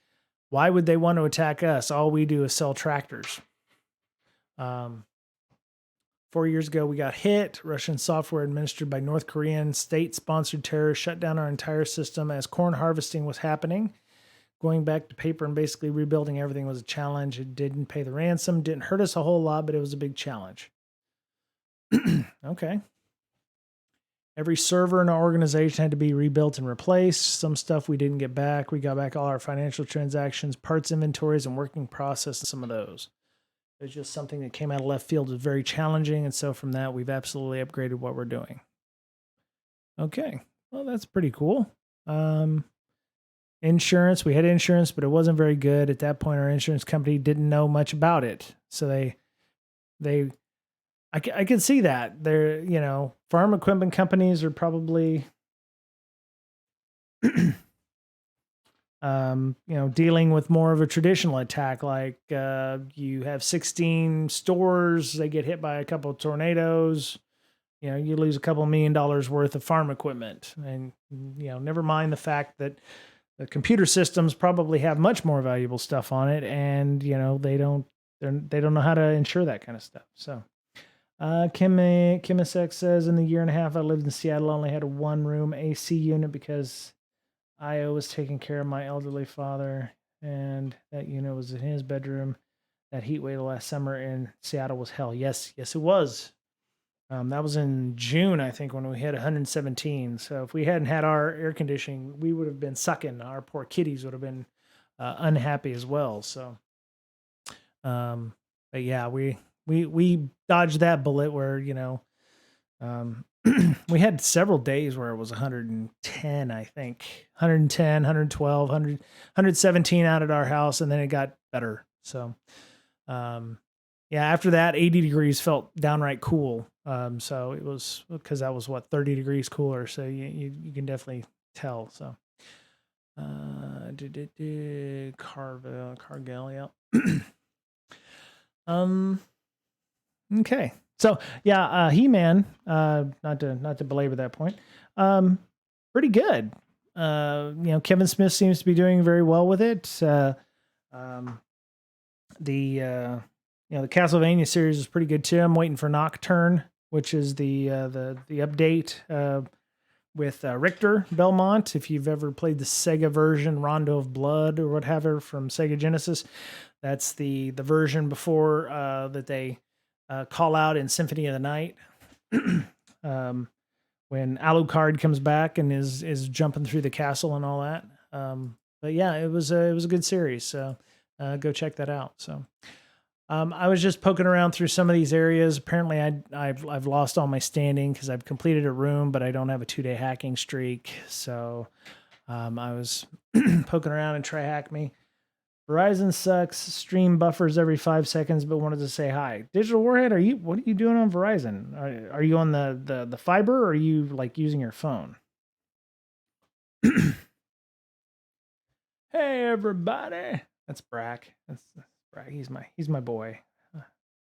why would they want to attack us? All we do is sell tractors. 4 years ago, we got hit. Russian software administered by North Korean state-sponsored terrorists shut down our entire system as corn harvesting was happening. Going back to paper and basically rebuilding everything was a challenge. It didn't pay the ransom, didn't hurt us a whole lot, but it was a big challenge. Okay. Every server in our organization had to be rebuilt and replaced. Some stuff we didn't get back. We got back all our financial transactions, parts inventories, and working process, and some of those. It was just something that came out of left field. It was very challenging. And so from that, we've absolutely upgraded what we're doing. Okay. Well, that's pretty cool. Insurance. We had insurance, but it wasn't very good. At that point, our insurance company didn't know much about it. So I can see that. They're, farm equipment companies are probably dealing with more of a traditional attack, like you have 16 stores, they get hit by a couple of tornadoes, you lose a couple $1 million worth of farm equipment. And, never mind the fact that the computer systems probably have much more valuable stuff on it. And, they don't know how to insure that kind of stuff. So Kimisek says, in the year and a half I lived in Seattle, I only had a 1-room AC unit because I was taking care of my elderly father, and that unit was in his bedroom. That heat wave last summer in Seattle was hell. Yes, it was. That was in June, I think, when we hit 117. So if we hadn't had our air conditioning, we would have been sucking. Our poor kitties would have been unhappy as well. So, but yeah, we dodged that bullet where, we had several days where it was 110, I think. 110, 112, 100, 117 out at our house, and then it got better. So, after that, 80 degrees felt downright cool. So it was, because that was 30 degrees cooler. So you can definitely tell. So, Cargill, yeah. Okay. So He-Man, not to belabor that point, pretty good. Kevin Smith seems to be doing very well with it. The Castlevania series is pretty good too. I'm waiting for Nocturne, which is the update with Richter Belmont. If you've ever played the Sega version, Rondo of Blood or whatever from Sega Genesis, that's the version before that they call out in Symphony of the Night. When Alucard comes back and is jumping through the castle and all that. But yeah, it was a good series. So go check that out. So I was just poking around through some of these areas. Apparently I've lost all my standing because I've completed a room, but I don't have a 2-day hacking streak. So I was poking around and try hack me. Verizon sucks. Stream buffers every 5 seconds, but wanted to say hi. Digital Warhead, what are you doing on Verizon? Are you on the fiber, or are you like using your phone? Hey everybody. That's Brack. That's Brack. He's my boy.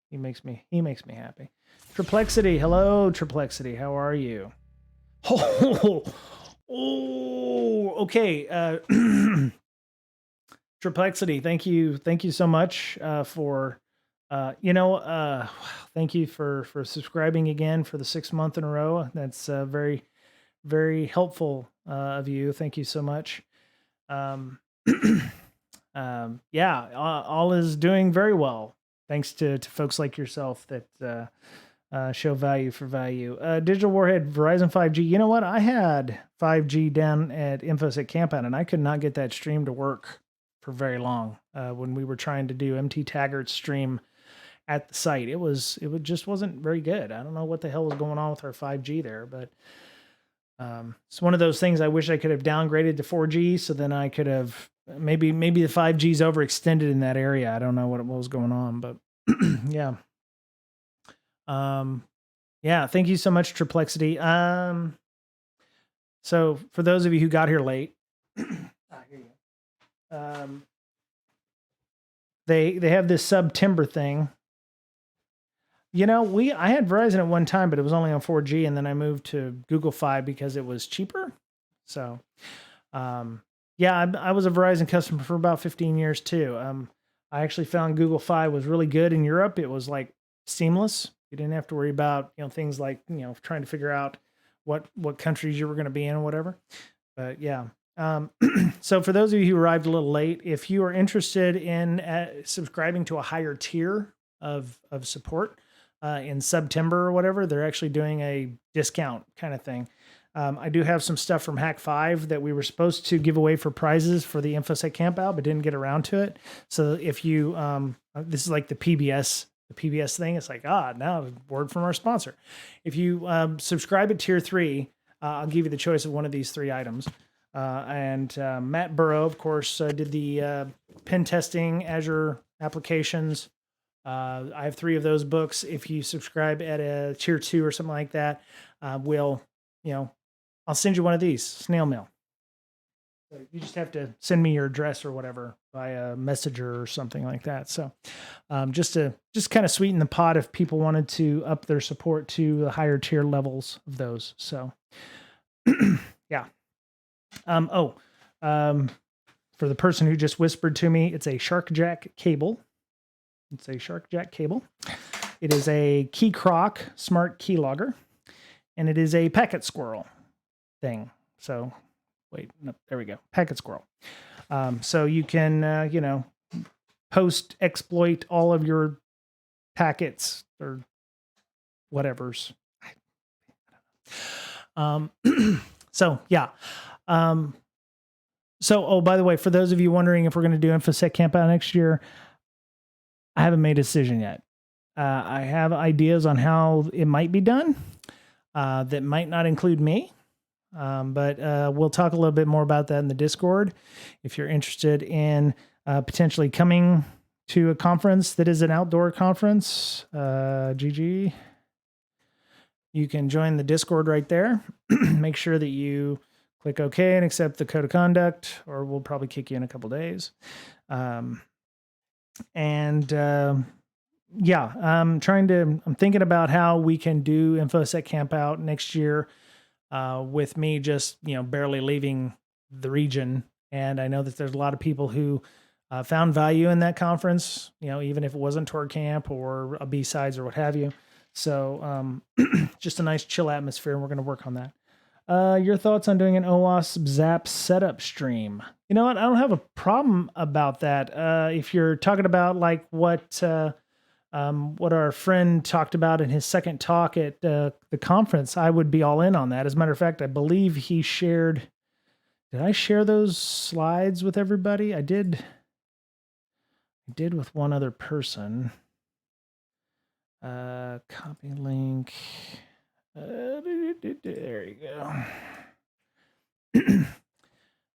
He makes me happy. Triplexity. Hello, Triplexity. How are you? Oh, okay. Triplexity, thank you so much for Thank you for subscribing again for the 6th month in a row. That's very, very helpful of you. Thank you so much. Um, yeah, all is doing very well. Thanks to folks like yourself that show value for value. Digital Warhead, Verizon 5G. You know what? I had 5G down at InfoSec Campout, and I could not get that stream to work for very long. When we were trying to do MT Taggart's stream at the site, it just wasn't very good. I don't know what the hell was going on with our 5G there, but it's one of those things. I wish I could have downgraded to 4G, so then I could have maybe the 5G's overextended in that area. I don't know what was going on, but yeah. Yeah, thank you so much, Triplexity. So for those of you who got here late, here you go. They have this September thing. You know, I had Verizon at one time, but it was only on 4G, and then I moved to Google Fi because it was cheaper. So, yeah, I was a Verizon customer for about 15 years too. I actually found Google Fi was really good in Europe. It was like seamless. You didn't have to worry about, things like, trying to figure out what countries you were going to be in or whatever. But yeah. So for those of you who arrived a little late, if you are interested in subscribing to a higher tier of support in September or whatever, they're actually doing a discount kind of thing. I do have some stuff from Hack 5 that we were supposed to give away for prizes for the InfoSec Campout, but didn't get around to it. So if you, this is like the PBS thing. It's like, now word from our sponsor. If you subscribe at tier 3, I'll give you the choice of one of these 3 items. And Matt Burrow, of course, did the pen testing Azure applications. I have 3 of those books. If you subscribe at a tier 2 or something like that, I'll send you one of these, snail mail. So you just have to send me your address or whatever via Messenger or something like that. So just kind of sweeten the pot if people wanted to up their support to the higher tier levels of those. So yeah. For the person who just whispered to me, it's a SharkJack cable. It's a SharkJack cable. It is a KeyCroc smart keylogger, and it is a packet squirrel thing. So wait, no, there we go. Packet squirrel. So you can, post exploit all of your packets or whatever's. So yeah. So, by the way, for those of you wondering if we're going to do InfoSec Campout next year, I haven't made a decision yet. I have ideas on how it might be done that might not include me. But we'll talk a little bit more about that in the Discord. If you're interested in potentially coming to a conference that is an outdoor conference, GG, you can join the Discord right there. Make sure that you click OK and accept the code of conduct, or we'll probably kick you in a couple days. Yeah, I'm thinking about how we can do InfoSec Campout next year. With me just, barely leaving the region. And I know that there's a lot of people who found value in that conference, even if it wasn't TourCamp or a B-Sides or what have you. So just a nice chill atmosphere, and we're going to work on that. Your thoughts on doing an OWASP Zap setup stream? You know what? I don't have a problem about that. If you're talking about like what our friend talked about in his second talk at the conference, I would be all in on that. As a matter of fact, I believe he shared. Did I share those slides with everybody? I did with one other person. Copy link. There you go.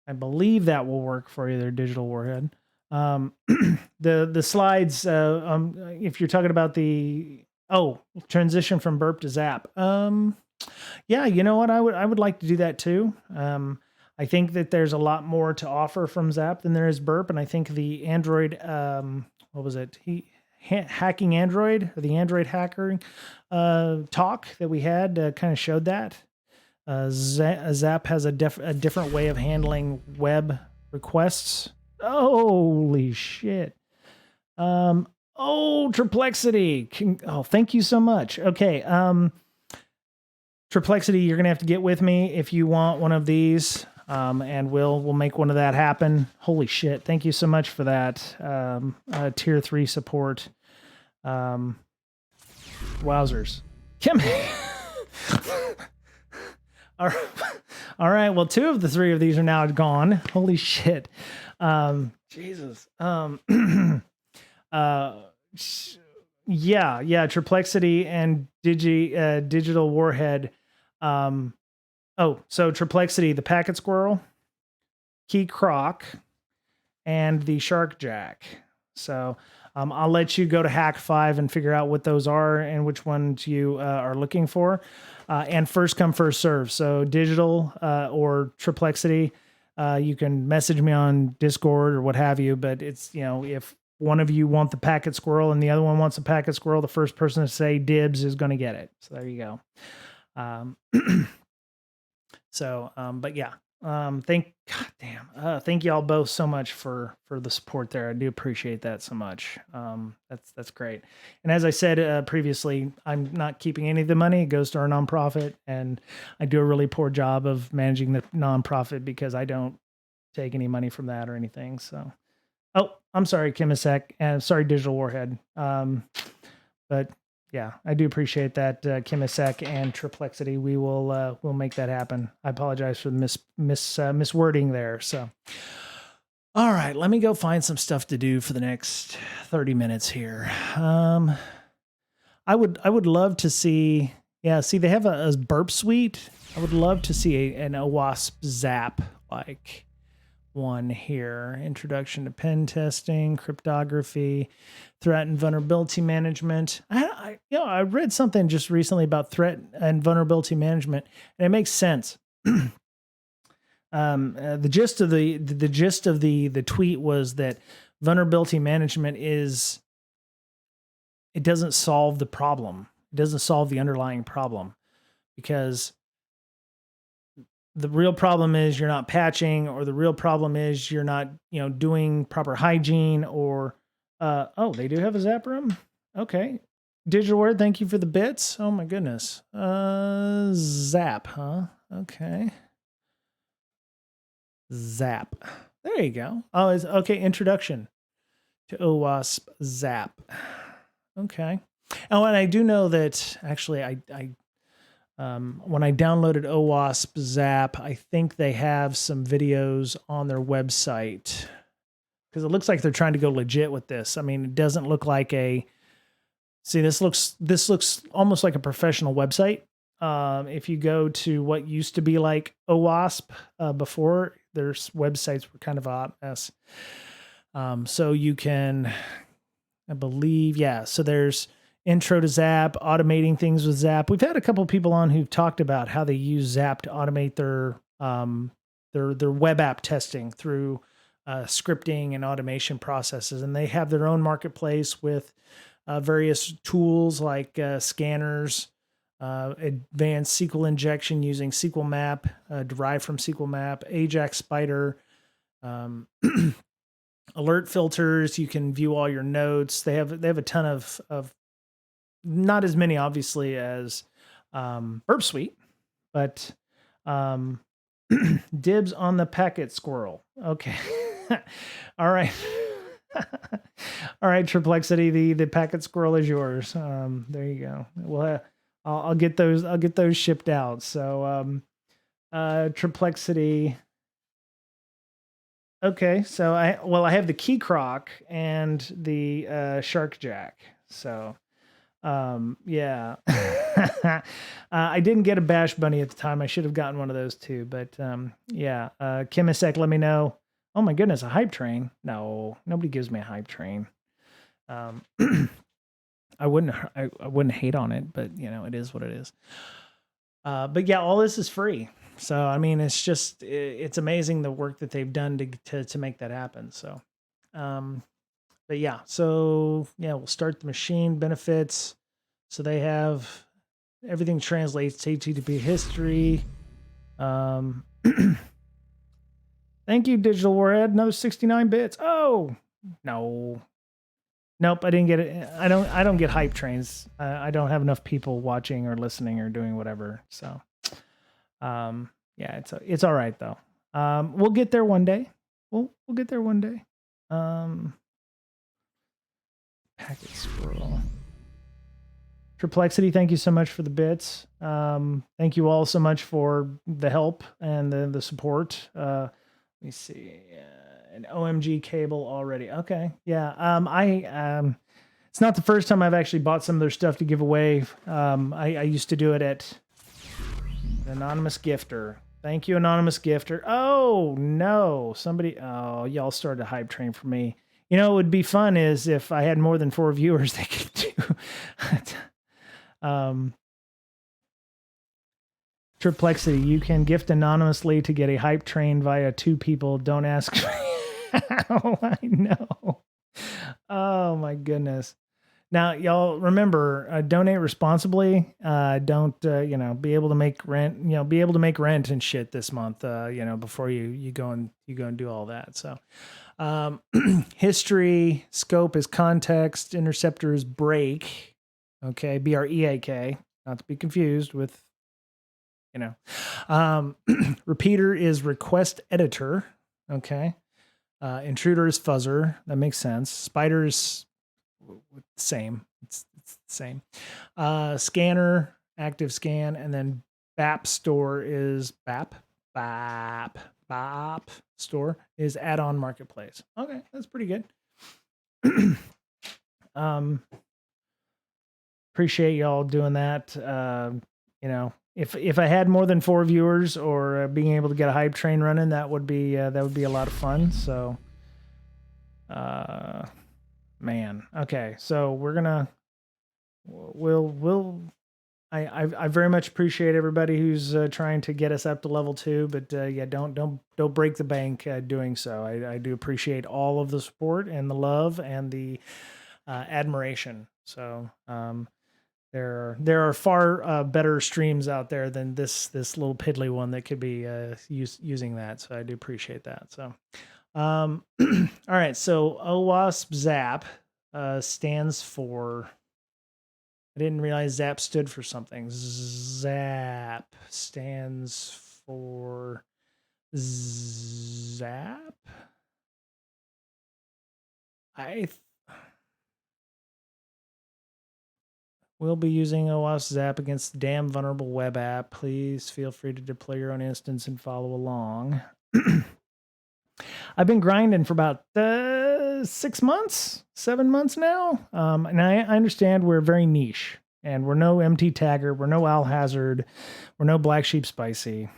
I believe that will work for you there, Digital Warhead. The slides, if you're talking about the transition from burp to zap. Yeah, you know what? I would like to do that too. I think that there's a lot more to offer from Zap than there is burp, and I think the Android, what was it? Hacking Android, or the Android hacker talk that we had kind of showed that. Zap has a different way of handling web requests. Holy shit. Oh, Triplexity. Oh, thank you so much. Okay. Triplexity, you're gonna have to get with me if you want one of these. And we'll make one of that happen. Holy shit. Thank you so much for that. Tier 3 support. Wowzers. Kim. All right. Well, 2 of the 3 of these are now gone. Holy shit. Jesus. Yeah. Triplexity and Digital Warhead. So Triplexity, the Packet Squirrel, Key Croc, and the Shark Jack. So I'll let you go to Hack 5 and figure out what those are and which ones you are looking for. And first come, first serve. So Digital or Triplexity, you can message me on Discord or what have you. But it's, if one of you want the Packet Squirrel and the other one wants a Packet Squirrel, the first person to say dibs is going to get it. So there you go. But yeah, thank y'all both so much for the support there. I do appreciate that so much. That's great. And as I said previously, I'm not keeping any of the money. It goes to our nonprofit, and I do a really poor job of managing the nonprofit because I don't take any money from that or anything. So, I'm sorry, Kimisek, and sorry, Digital Warhead. But yeah, I do appreciate that, Kimisek and Triplexity. We'll make that happen. I apologize for the miswording there. So, all right, let me go find some stuff to do for the next 30 minutes here. I would love to see. Yeah, see, they have a burp suite. I would love to see an OWASP Zap like one here. Introduction to pen testing, cryptography, threat and vulnerability management. I read something just recently about threat and vulnerability management, and it makes sense. The gist of the tweet was that vulnerability management it doesn't solve the problem. It doesn't solve the underlying problem, because the real problem is you're not patching, or the real problem is you're not, doing proper hygiene, or, they do have a Zap room. Okay. Digital Word, thank you for the bits. Oh my goodness. Zap, huh? Okay. Zap. There you go. Oh, okay. Introduction to OWASP Zap. Okay. Oh, and I do know that actually when I downloaded OWASP Zap, I think they have some videos on their website, because it looks like they're trying to go legit with this. I mean, it doesn't look like this looks almost like a professional website. If you go to what used to be like OWASP before, their websites were kind of a hot mess. So you can, I believe, yeah. So there's intro to Zap, automating things with Zap. We've had a couple of people on who've talked about how they use Zap to automate their web app testing through scripting and automation processes. And they have their own marketplace with various tools like scanners, advanced SQL injection using SQL Map, derived from SQL Map, Ajax Spider, alert filters. You can view all your notes. They have a ton of not as many obviously as Burp Suite, but dibs on the Packet Squirrel. Okay. All right. All right, Triplexity, the Packet Squirrel is yours. There you go. Well, I'll get those shipped out. So Triplexity. Okay, so I have the Key Croc and the Shark Jack. So yeah. I didn't get a Bash Bunny at the time. I should have gotten one of those too, but yeah. Kimisek, let me know. Oh my goodness, a hype train. No, nobody gives me a hype train. I wouldn't hate on it, but it is what it is. But yeah, all this is free. So, I mean, it's amazing the work that they've done to make that happen. So, but yeah, so yeah, we'll start the machine benefits. So they have everything translates to HTTP history. Thank you, Digital Warhead. Another 69 bits. Oh, no. Nope, I didn't get it. I don't get hype trains. I don't have enough people watching or listening or doing whatever. So, yeah, it's all right though. We'll get there one day. We'll get there one day. Packet squirrel. Perplexity, thank you so much for the bits. Thank you all so much for the help and the support. Let me see. An OMG cable already. Okay. Yeah. It's not the first time I've actually bought some of their stuff to give away. I used to do it at an anonymous gifter. Thank you, anonymous gifter. Oh no, y'all started a hype train for me. You know, what would be fun is if I had more than 4 viewers, they could do. Perplexity, you can gift anonymously to get a hype train via 2 people. Don't ask me how. I know. Oh my goodness. Now, y'all remember, donate responsibly. Don't, be able to make rent, be able to make rent and shit this month, before you go and do all that. So, history, scope is context, interceptor is break. Okay. BREAK, not to be confused with, repeater is request editor. Okay. Intruder is fuzzer. That makes sense. Spider is same. It's the same. Scanner, active scan, and then BAP store is BAP store is add-on marketplace. Okay, that's pretty good. Appreciate y'all doing that. If I had more than 4 viewers or being able to get a hype train running, that would be a lot of fun. So, man. Okay. So I very much appreciate everybody who's trying to get us up to level 2, but yeah, don't break the bank doing so. I do appreciate all of the support and the love and the admiration. So, there are far better streams out there than this little piddly one that could be using that. So I do appreciate that. So, all right. So OWASP ZAP stands for. I didn't realize ZAP stood for something. ZAP stands for ZAP. We'll be using OWASP ZAP against the damn vulnerable web app. Please feel free to deploy your own instance and follow along. I've been grinding for about 6 months, 7 months now. And I understand we're very niche. And we're no MT Tagger. We're no Al Hazard. We're no Black Sheep Spicy.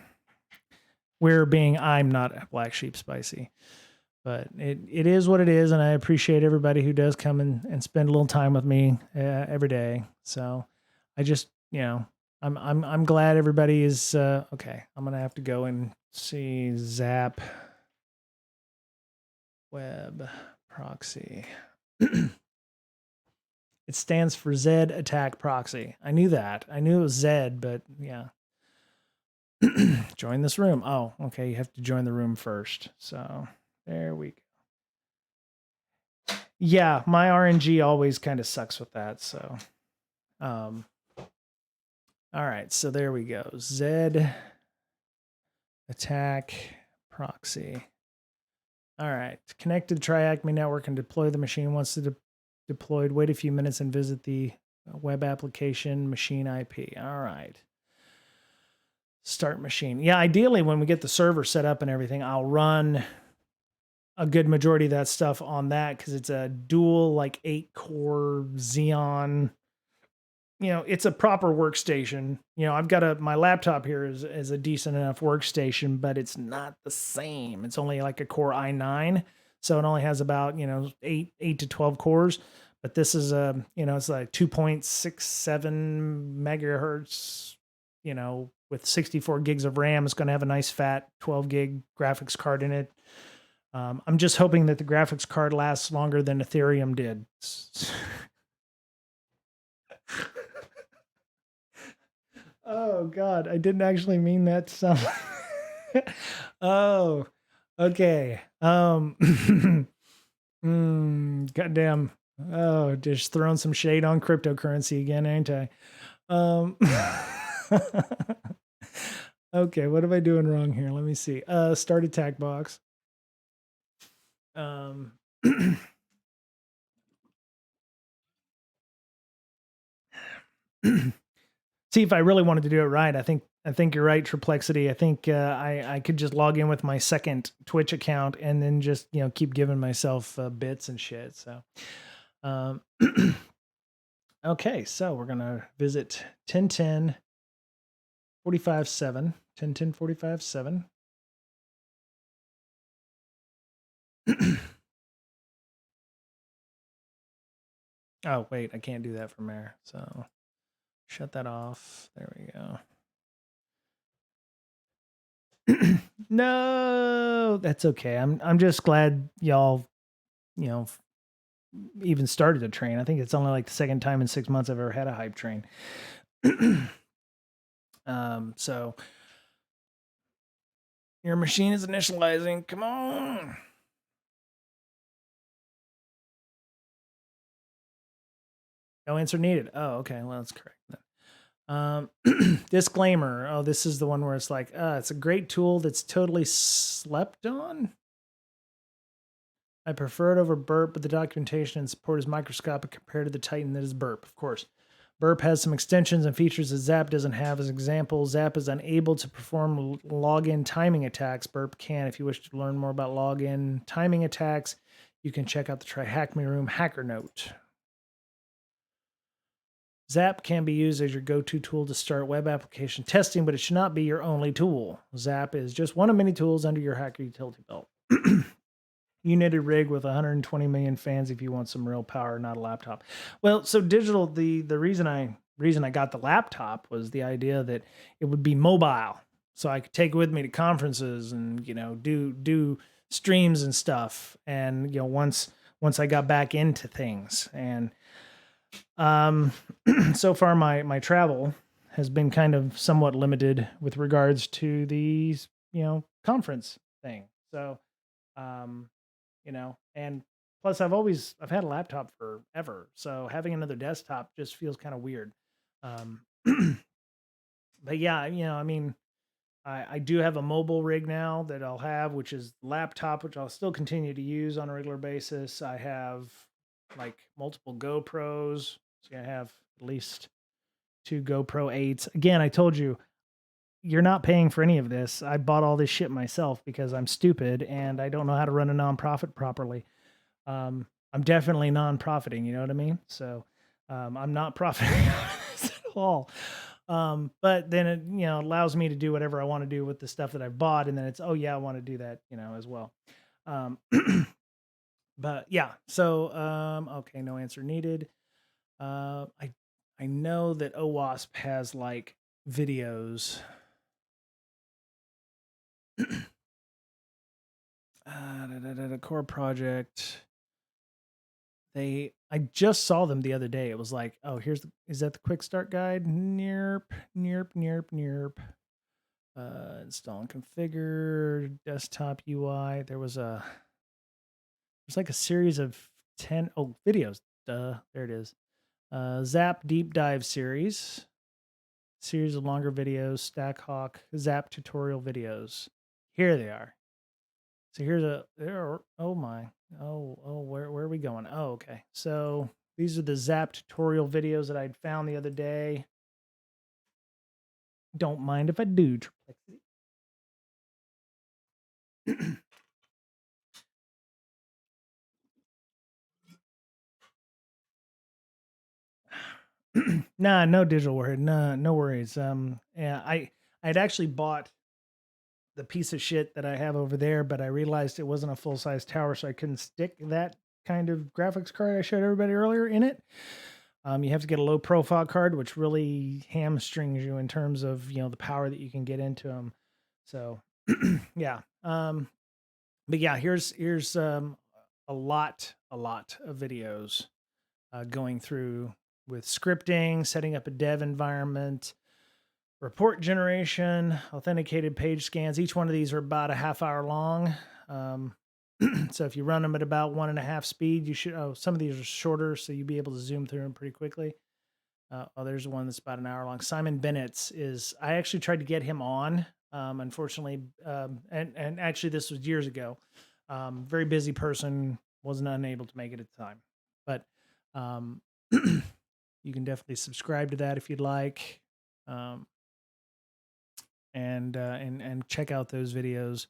I'm not Black Sheep Spicy. But it is what it is, and I appreciate everybody who does come and spend a little time with me every day. So I just, I'm glad everybody is okay. I'm gonna have to go and see ZAP web proxy. It stands for Zed Attack Proxy. I knew that. I knew it was Zed, but yeah. Join this room. Oh, okay. You have to join the room first. So. There we go. Yeah, my RNG always kind of sucks with that. So, all right. So there we go. Zed attack proxy. All right. Connect to the TriAcme network and deploy the machine. Once deployed, wait a few minutes and visit the web application machine IP. All right. Start machine. Yeah, ideally, when we get the server set up and everything, I'll run a good majority of that stuff on that because it's a dual 8-core Xeon. It's a proper workstation. I've got my laptop here is a decent enough workstation, but it's not the same. It's only like a Core i9, so it only has about 8 to 12 cores. But this is it's like 2.67 megahertz. With 64 gigs of RAM, it's going to have a nice fat 12 gig graphics card in it. I'm just hoping that the graphics card lasts longer than Ethereum did. Oh God, I didn't actually mean that to sound. Oh, okay. Goddamn. Oh, just throwing some shade on cryptocurrency again, ain't I? Um, okay, what am I doing wrong here? Let me see. Start attack box. Um, see if I really wanted to do it right. I think you're right, Triplexity. I think I could just log in with my second Twitch account and then just keep giving myself bits and shit. So, um, okay, so we're gonna visit 1010 45 7 1010 45 7. Oh wait, I can't do that from there. So shut that off. There we go. No, that's okay. I'm just glad y'all, you know, even started a train. I think it's only like the second time in 6 months I've ever had a hype train. So your machine is initializing. Come on. No answer needed. Oh, okay. Well, that's correct then. Disclaimer. Oh, this is the one where it's like, it's a great tool that's totally slept on. I prefer it over Burp, but the documentation and support is microscopic compared to the Titan that is Burp, of course. Burp has some extensions and features that Zap doesn't have. As example, Zap is unable to perform login timing attacks. Burp can. If you wish to learn more about login timing attacks, you can check out the Try Hack Me Room hacker note. Zap can be used as your go-to tool to start web application testing, but it should not be your only tool. Zap is just one of many tools under your hacker utility belt. You need a rig with 120 million fans if you want some real power, not a laptop. Well, so digital, the reason I got the laptop was the idea that it would be mobile, so I could take it with me to conferences and do streams and stuff. And once I got back into things, and so far my travel has been kind of somewhat limited with regards to the conference thing. So and plus I've had a laptop forever, so having another desktop just feels kind of weird. um but yeah, I mean, I do have a mobile rig now that I'll have, which is laptop, which I'll still continue to use on a regular basis. I have like multiple GoPros. So I have at least 2 GoPro 8s. Again, I told you, you're not paying for any of this. I bought all this shit myself because I'm stupid and I don't know how to run a nonprofit properly. I'm definitely non-profiting, you know what I mean? So I'm not profiting at all. But then it, allows me to do whatever I want to do with the stuff that I've bought. And then it's, oh yeah, I want to do that, as well. Um, but yeah, so, okay. No answer needed. I know that OWASP has like videos. Core project. I just saw them the other day. It was like, oh, is that the quick start guide? Nerp. Install and configure desktop UI. There's like a series of 10 videos. There it is. Zap deep dive series of longer videos, Stackhawk Zap tutorial videos. Here they are. So oh my. Where are we going? Oh, okay. So these are the Zap tutorial videos that I'd found the other day. Don't mind if I do, Triplexity. Nah, no digital warhead. Nah, no worries. Yeah, I'd actually bought the piece of shit that I have over there, but I realized it wasn't a full size tower, so I couldn't stick that kind of graphics card I showed everybody earlier in it. You have to get a low profile card, which really hamstrings you in terms of the power that you can get into them. So yeah. But yeah, here's a lot of videos going through with scripting, setting up a dev environment, report generation, authenticated page scans. Each one of these are about a half hour long. So if you run them at about 1.5 speed, you should. Oh, some of these are shorter, so you'll be able to zoom through them pretty quickly. Oh, there's one that's about an hour long. Simon Bennett's is. I actually tried to get him on. Unfortunately, and actually this was years ago. Very busy person, wasn't unable to make it at the time. But um, you can definitely subscribe to that if you'd like, um, and check out those videos.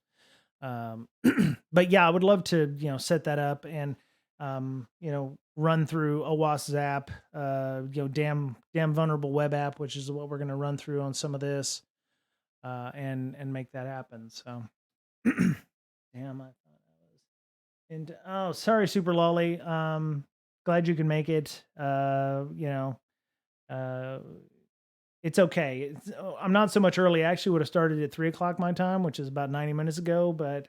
But yeah, I would love to set that up and run through OWASP Zap, damn vulnerable web app, which is what we're going to run through on some of this, and make that happen. So, damn, I thought I was. And oh, sorry, Super Lolly. Glad you can make it. Uh, it's okay. I'm not so much early. I actually would have started at 3 o'clock my time, which is about 90 minutes ago, but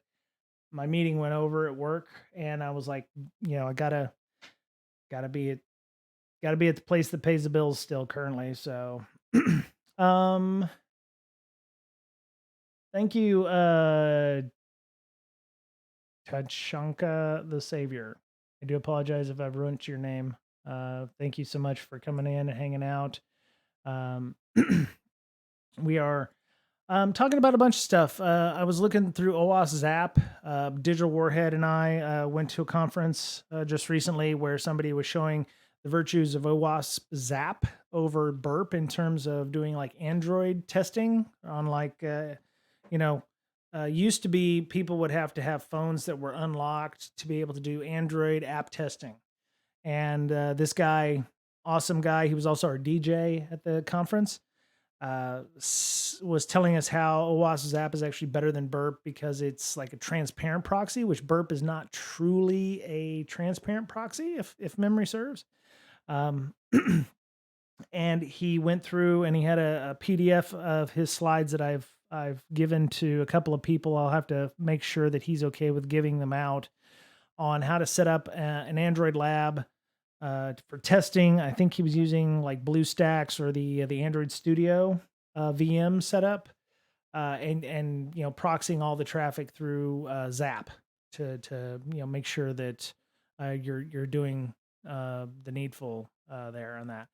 my meeting went over at work, and I was like, I gotta be at the place that pays the bills still currently. So, um, thank you, Tachanka the Savior. I do apologize if I've ruined your name. Thank you so much for coming in and hanging out. Um, we are talking about a bunch of stuff. I was looking through OWASP Zap. Digital Warhead and I went to a conference just recently where somebody was showing the virtues of OWASP Zap over Burp in terms of doing like Android testing on used to be people would have to have phones that were unlocked to be able to do Android app testing. And this guy, awesome guy, he was also our DJ at the conference, was telling us how OWASP Zap is actually better than Burp because it's like a transparent proxy, which Burp is not truly a transparent proxy, if memory serves. And he went through and he had a PDF of his slides that I've given to a couple of people. I'll have to make sure that he's okay with giving them out on how to set up an Android lab for testing. I think he was using like BlueStacks or the Android Studio VM setup, and proxying all the traffic through Zap to make sure that you're doing the needful there on that.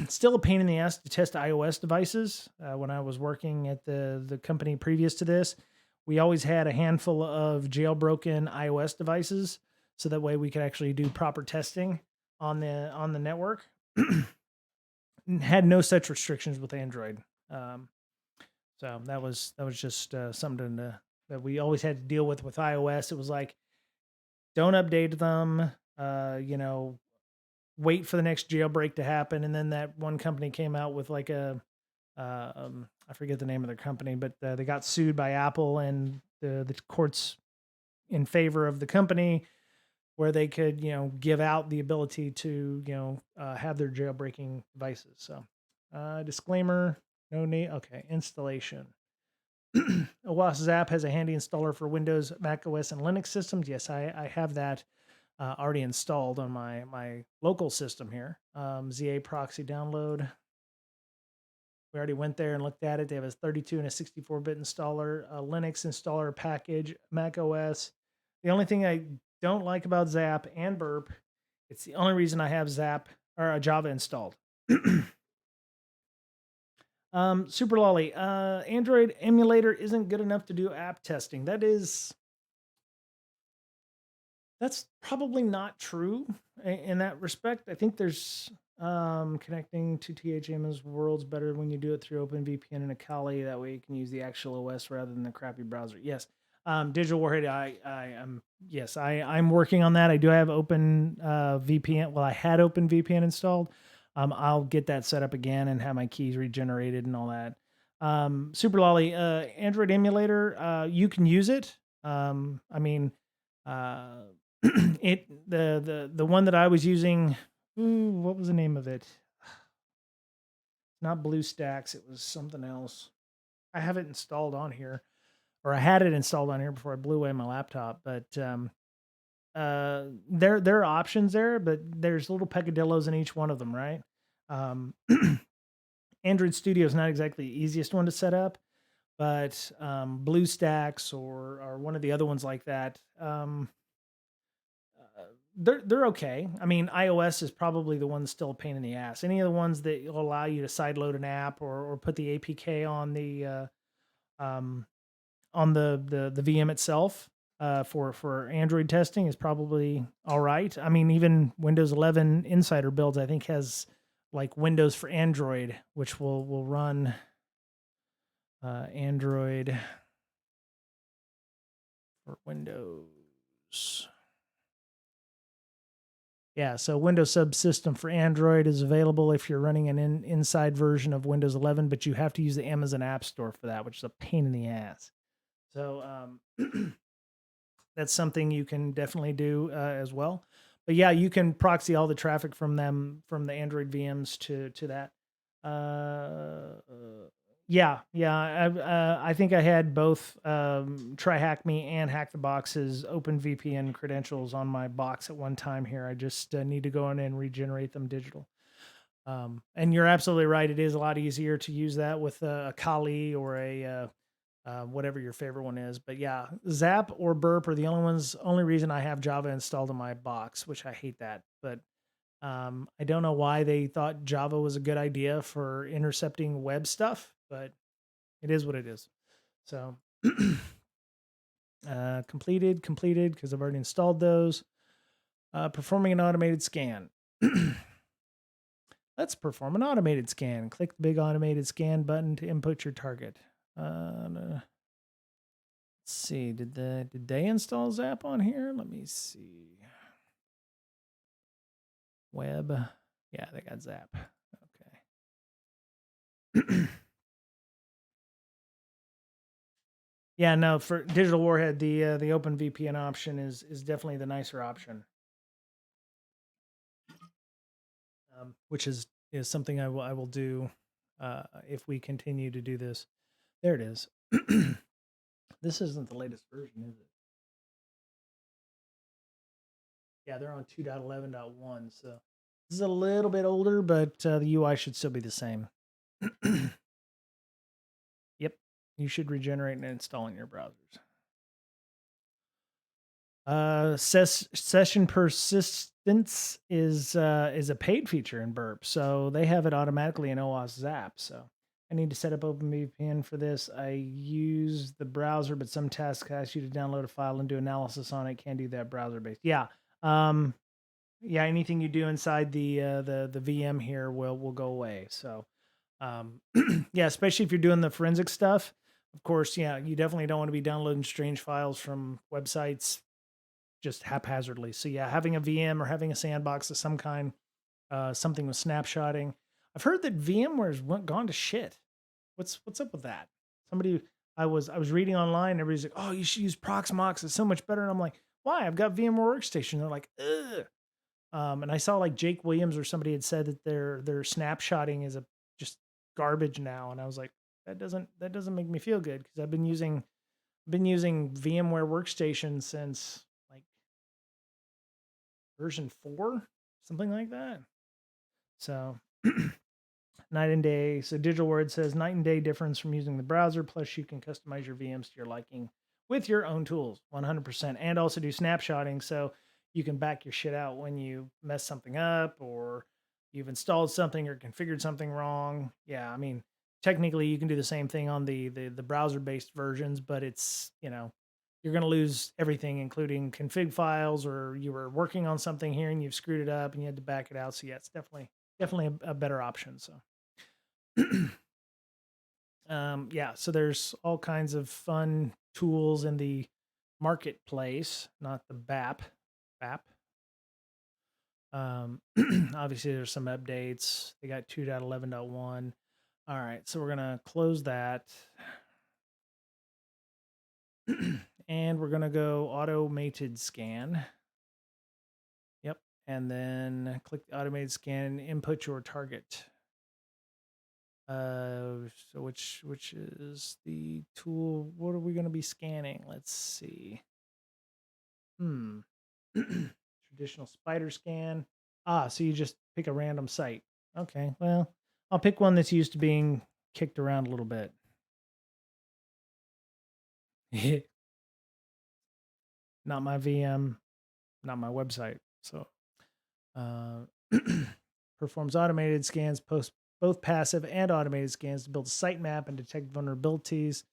Still a pain in the ass to test iOS devices. When I was working at the company previous to this, we always had a handful of jailbroken iOS devices, so that way we could actually do proper testing on the network. Had no such restrictions with Android. So that was just something that we always had to deal with iOS. It was like, don't update them. Wait for the next jailbreak to happen. And then that one company came out with like I forget the name of their company, but they got sued by Apple, and the courts in favor of the company, where they could give out the ability to have their jailbreaking devices. So disclaimer, no need. Okay, installation. OWASP Zap has a handy installer for Windows, Mac OS, and Linux systems. Yes, I have that already installed on my local system here. ZA proxy download. We already went there and looked at it. They have a 32 and a 64-bit installer, a Linux installer package, Mac OS. The only thing I don't like about Zap and Burp, it's the only reason I have Zap or Java installed. Super Lolly, Android emulator isn't good enough to do app testing. That's probably not true in that respect. I think there's connecting to THM's world's better when you do it through OpenVPN and a Kali. That way you can use the actual OS rather than the crappy browser. Yes. Digital Warhead, I'm working on that. I do have Open VPN. Well, I had Open VPN installed. I'll get that set up again and have my keys regenerated and all that. Super Lolly, Android emulator, you can use it. The one that I was using, what was the name of it? Not BlueStacks, it was something else. I have it installed on here, or I had it installed on here before I blew away my laptop. But there are options there, but there's little peccadillos in each one of them, right? Android Studio is not exactly the easiest one to set up, but BlueStacks or one of the other ones like that, they're okay. I mean, iOS is probably the one still a pain in the ass. Any of the ones that will allow you to sideload an app or put the APK um, on the VM itself for Android testing is probably all right. I mean, even Windows 11 Insider builds I think has like Windows for Android, which will run Android for Windows. Yeah, so Windows Subsystem for Android is available if you're running an inside version of Windows 11, but you have to use the Amazon App Store for that, which is a pain in the ass. So that's something you can definitely do as well. But yeah, you can proxy all the traffic from the Android VMs to that. I think I had both Try Hack Me and Hack the Box's OpenVPN credentials on my box at one time here. I just need to go in and regenerate them digital. And you're absolutely right. It is a lot easier to use that with a Kali or a whatever your favorite one is. But yeah, Zap or Burp are the only reason I have Java installed in my box, which I hate that. But I don't know why they thought Java was a good idea for intercepting web stuff, but it is what it is. So completed because I've already installed those. Performing an automated scan. Let's perform an automated scan. Click the big automated scan button to input your target. Let's see. Did they install Zap on here? Let me see. Web. Yeah, they got Zap. Okay. Yeah, no, for Digital Warhead, the OpenVPN option is definitely the nicer option. Which is something I will do if we continue to do this. There it is. This isn't the latest version, is it? Yeah, they're on 2.11.1, so this is a little bit older, but the UI should still be the same. Yep, you should regenerate and install in your browsers. Session persistence is a paid feature in Burp, so they have it automatically in OWASP Zap. So I need to set up OpenVPN for this. I use the browser, but some tasks ask you to download a file and do analysis on it. Can't do that browser based. Yeah. Yeah. Anything you do inside the VM here will go away. So yeah, especially if you're doing the forensic stuff. Of course, yeah, you definitely don't want to be downloading strange files from websites just haphazardly. So yeah, having a VM or having a sandbox of some kind, something with snapshotting. I've heard that VMware's gone to shit. What's up with that? Somebody I was reading online. Everybody's like, "Oh, you should use Proxmox. It's so much better." And I'm like, "Why? I've got VMware Workstation." They're like, "Ugh." And I saw like Jake Williams or somebody had said that their snapshotting is a just garbage now, and I was like, that doesn't make me feel good because I've been using VMware Workstation since like version 4, something like that. So night and day. So Digital Word says night and day difference from using the browser. Plus, you can customize your VMs to your liking with your own tools, 100%, and also do snapshotting. So you can back your shit out when you mess something up or you've installed something or configured something wrong. Yeah, I mean, technically you can do the same thing on the browser based versions, but it's you're going to lose everything, including config files, or you were working on something here and you've screwed it up and you had to back it out. So yeah, it's definitely a better option. So yeah, so there's all kinds of fun tools in the marketplace, not the BAP. Obviously, there's some updates. They got 2.11.1. All right, so we're gonna close that, and we're gonna go automated scan. Yep, and then click the automated scan. Input your target. So which is the tool? What are we going to be scanning? Let's see. Traditional spider scan. So you just pick a random site. Okay, well, I'll pick one that's used to being kicked around a little bit. Not my VM, not my website. So, uh, performs automated scans, both passive and automated scans to build a sitemap and detect vulnerabilities.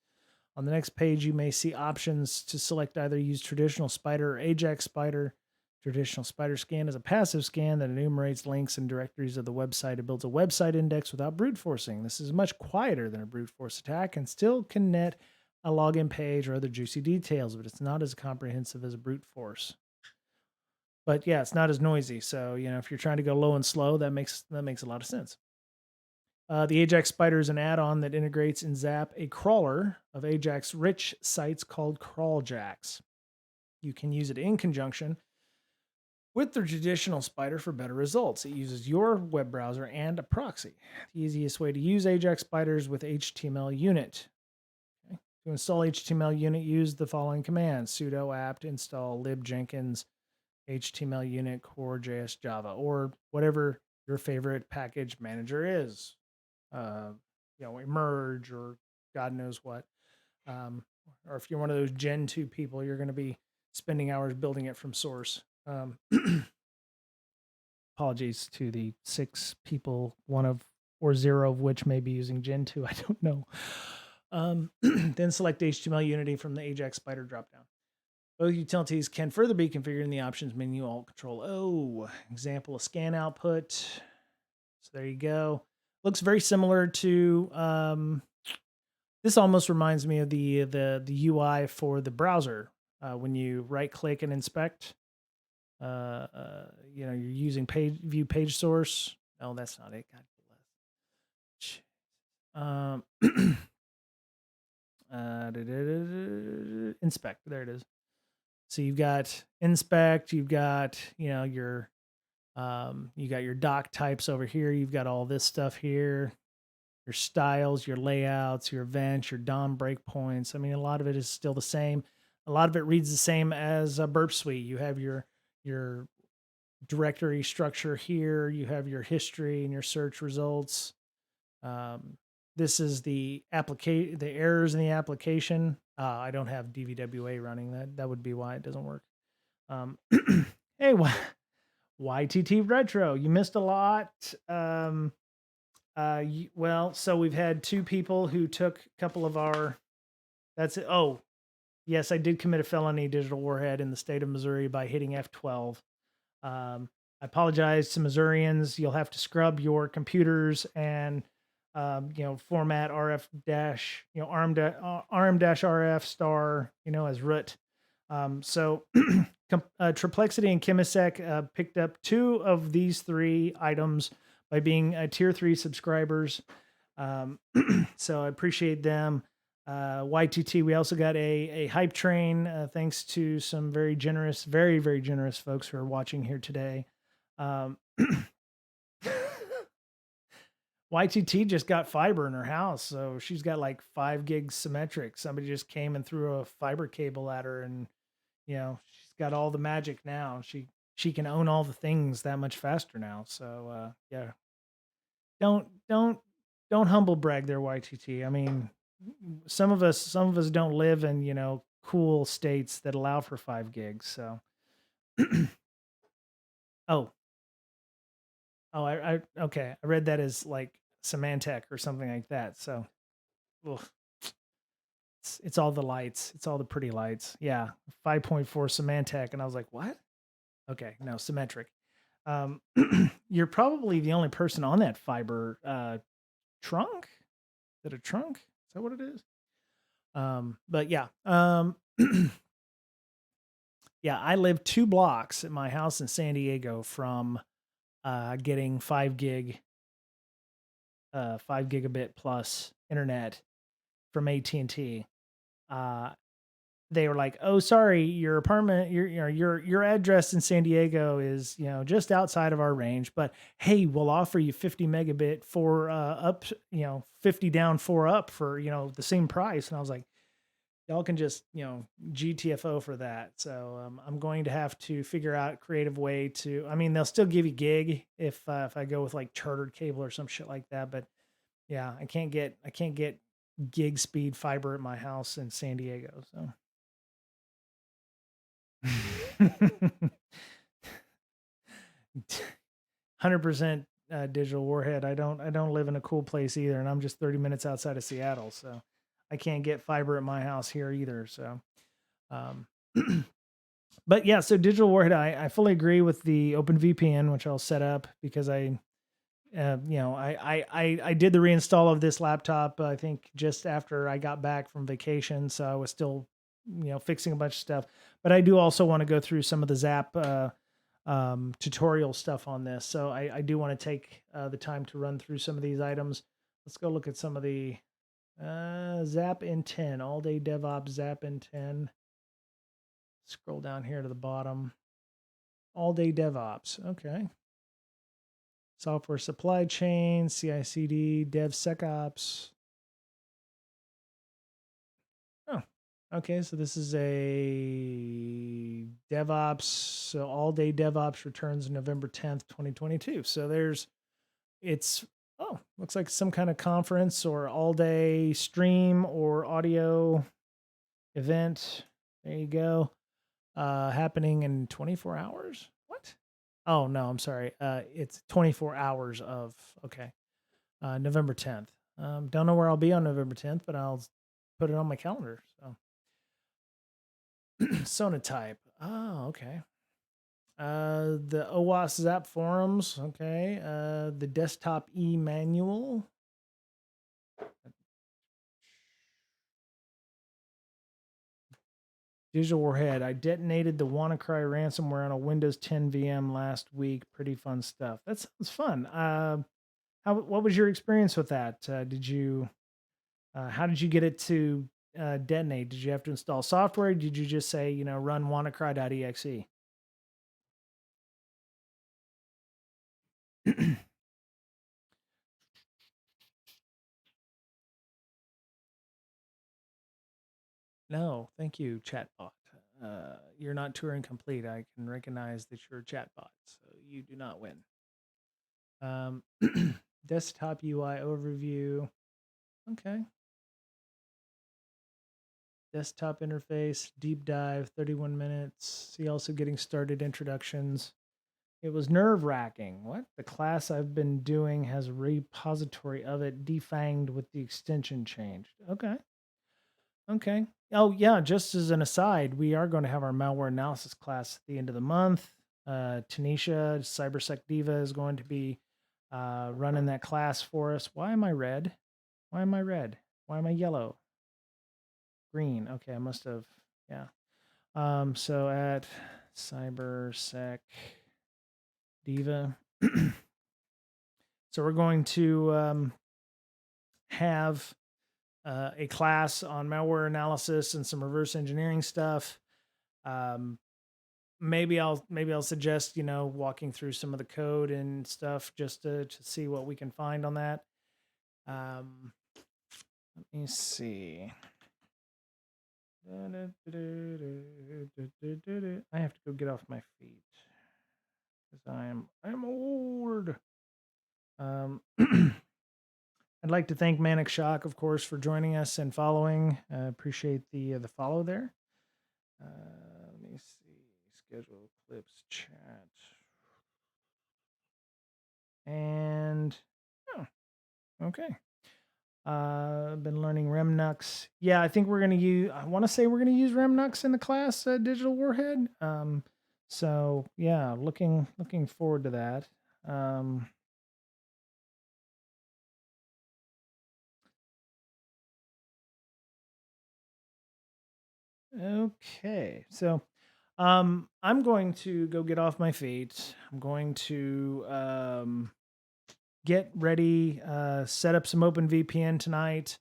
On the next page, you may see options to select either use traditional spider or Ajax spider. Traditional spider scan is a passive scan that enumerates links and directories of the website. It builds a website index without brute forcing. This is much quieter than a brute force attack and still can net a login page or other juicy details, but it's not as comprehensive as a brute force. But yeah, it's not as noisy. So, if you're trying to go low and slow, that makes a lot of sense. The Ajax Spider is an add-on that integrates in Zap a crawler of Ajax-rich sites called Crawljax. You can use it in conjunction with the traditional Spider for better results. It uses your web browser and a proxy. The easiest way to use Ajax Spiders with HTML unit. Okay. To install HTML unit, use the following commands: sudo apt install libjenkins HTML unit core.js Java, or whatever your favorite package manager is. Emerge or God knows what. Or if you're one of those Gen 2 people, you're going to be spending hours building it from source. Apologies to the 6 people, one of or 0 of which may be using Gen 2. I don't know. Then select HTML Unity from the Ajax Spider dropdown. Both utilities can further be configured in the options menu, Alt Control O. Example of scan output. So there you go. Looks very similar to this. Almost reminds me of the UI for the browser when you right click and inspect. You're using view page source. No, that's not it. God bless. Inspect. There it is. So you've got inspect. You've got your you got your doc types over here. You've got all this stuff here. Your styles, your layouts, your events, your DOM breakpoints. I mean, a lot of it is still the same. A lot of it reads the same as a Burp Suite. You have your directory structure here. You have your history and your search results. This is the errors in the application. I don't have DVWA running. That would be why it doesn't work. Hey, YTT Retro, you missed a lot. So we've had 2 people who took a couple of our. That's it. Oh, yes, I did commit a felony digital warhead in the state of Missouri by hitting F12. I apologize to Missourians. You'll have to scrub your computers and format RF dash ARM-RF star as root. So Triplexity and Chemisec picked up 2 of these 3 items by being tier 3 subscribers. So I appreciate them. YTT, we also got a hype train thanks to some very generous, very, very generous folks who are watching here today. YTT just got fiber in her house, so she's got like 5 gigs symmetric. Somebody just came and threw a fiber cable at her, and she's got all the magic now. She can own all the things that much faster now. So yeah, don't humble brag there, YTT. I mean, some of us don't live in cool states that allow for 5 gigs. So oh, I okay, I read that as like Symantec or something like that. So ugh. It's all the lights. It's all the pretty lights. Yeah, 5.4 Symantec, and I was like, what? Okay, no, symmetric. You're probably the only person on that fiber trunk. Is it a trunk? Is that what it is? But yeah. Yeah, I live 2 blocks at my house in San Diego from getting 5 gigabit plus internet from AT&T. They were like, "Oh, sorry, your apartment, your address in San Diego is, just outside of our range, but hey, we'll offer you 50 megabit for up, 50 down, 4 up for, the same price." And I was like, "Y'all can just, GTFO for that." So I'm going to have to figure out a creative way to. I mean, they'll still give you gig if I go with like chartered cable or some shit like that, but yeah, I can't get gig speed fiber at my house in San Diego. So 100% digital warhead. I don't live in a cool place either, and I'm just 30 minutes outside of Seattle, so I can't get fiber at my house here either. So, um, but yeah, so digital warhead, I fully agree with the OpenVPN, which I'll set up because I did the reinstall of this laptop, I think just after I got back from vacation. So I was still, fixing a bunch of stuff, but I do also want to go through some of the Zap, tutorial stuff on this. So I do want to take the time to run through some of these items. Let's go look at some of the Zap N10, all day DevOps Zap N10. Scroll down here to the bottom. All day DevOps. Okay. Software supply chain, CI/CD, DevSecOps. Oh, okay. So this is a DevOps. So all day DevOps returns November 10th, 2022. So looks like some kind of conference or all day stream or audio event. There you go. Happening in 24 hours. What? Oh no, I'm sorry. It's 24 hours of okay. November 10th. Don't know where I'll be on November 10th, but I'll put it on my calendar. So Sonatype. Oh, okay. The OWASP Zap forums. Okay. The desktop e-manual. Digital Warhead. I detonated the WannaCry ransomware on a Windows 10 VM last week. Pretty fun stuff. That sounds fun. What was your experience with that? How did you get it to detonate? Did you have to install software? Did you just say, run WannaCry.exe? No, thank you, chatbot. You're not Turing complete. I can recognize that you're a chatbot, so you do not win. Desktop UI overview. Okay. Desktop interface, deep dive, 31 minutes. See also getting started introductions. It was nerve wracking. What? The class I've been doing has a repository of it defanged with the extension changed. Okay. Okay. Oh, yeah. Just as an aside, we are going to have our malware analysis class at the end of the month. Tanisha, CyberSec Diva, is going to be running that class for us. Why am I red? Why am I red? Why am I yellow? Green. Okay. I must have. Yeah. So at CyberSec Diva. So we're going to have a class on malware analysis and some reverse engineering stuff. Maybe I'll suggest walking through some of the code and stuff just to see what we can find on that. Let me see. I have to go get off my feet because I'm old. I'd like to thank Manic Shock, of course, for joining us and following. Appreciate the follow there. Let me see. Schedule clips, chat. And, oh, okay. I've been learning Remnux. Yeah, I think I want to say we're going to use Remnux in the class, Digital Warhead. So yeah, looking forward to that. Okay, so I'm going to go get off my feet. I'm going to get ready, set up some OpenVPN tonight.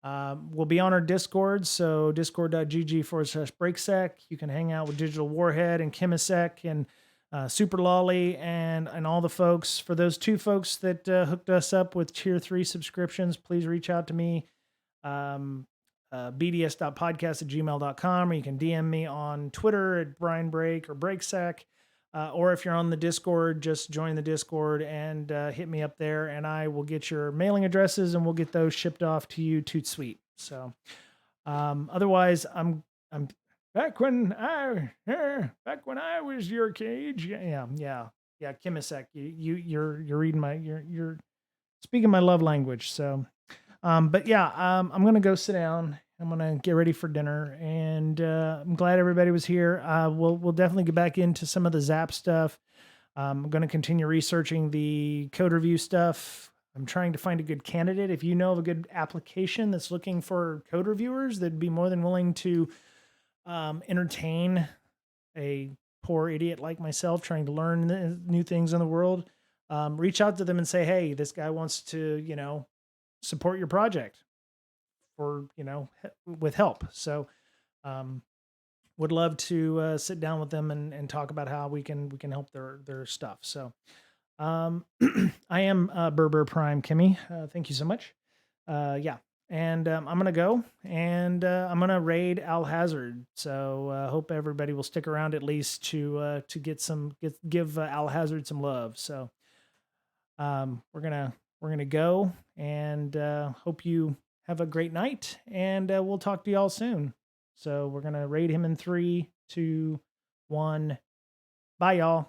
We'll be on our Discord, so discord.gg/breaksec. You can hang out with Digital Warhead and Chemisec and Super Lolly and all the folks. For those two folks that hooked us up with tier 3 subscriptions, please reach out to me. bds.podcast@gmail.com, or you can DM me on Twitter at Brian Break or Breaksec. or if you're on the Discord, just join the Discord and hit me up there, and I will get your mailing addresses and we'll get those shipped off to you toot sweet. So otherwise, I'm back when I was your cage. Yeah. Kimisek, you're reading my you're speaking my love language. So, but yeah, I'm gonna go sit down. I'm gonna get ready for dinner, and I'm glad everybody was here. We'll definitely get back into some of the Zap stuff. I'm gonna continue researching the code review stuff. I'm trying to find a good candidate. If you know of a good application that's looking for code reviewers, that'd be more than willing to entertain a poor idiot like myself trying to learn new things in the world, reach out to them and say, hey, this guy wants to, support your project for, with help. So, um, would love to sit down with them and talk about how we can help their stuff. So, I am Berber Prime Kimmy. Thank you so much. Yeah, and I'm gonna go and I'm gonna raid Al Hazard. So hope everybody will stick around at least to give Al Hazard some love. So we're gonna go and hope you have a great night, and we'll talk to y'all soon. So we're gonna raid him in 3, 2, 1. Bye, y'all.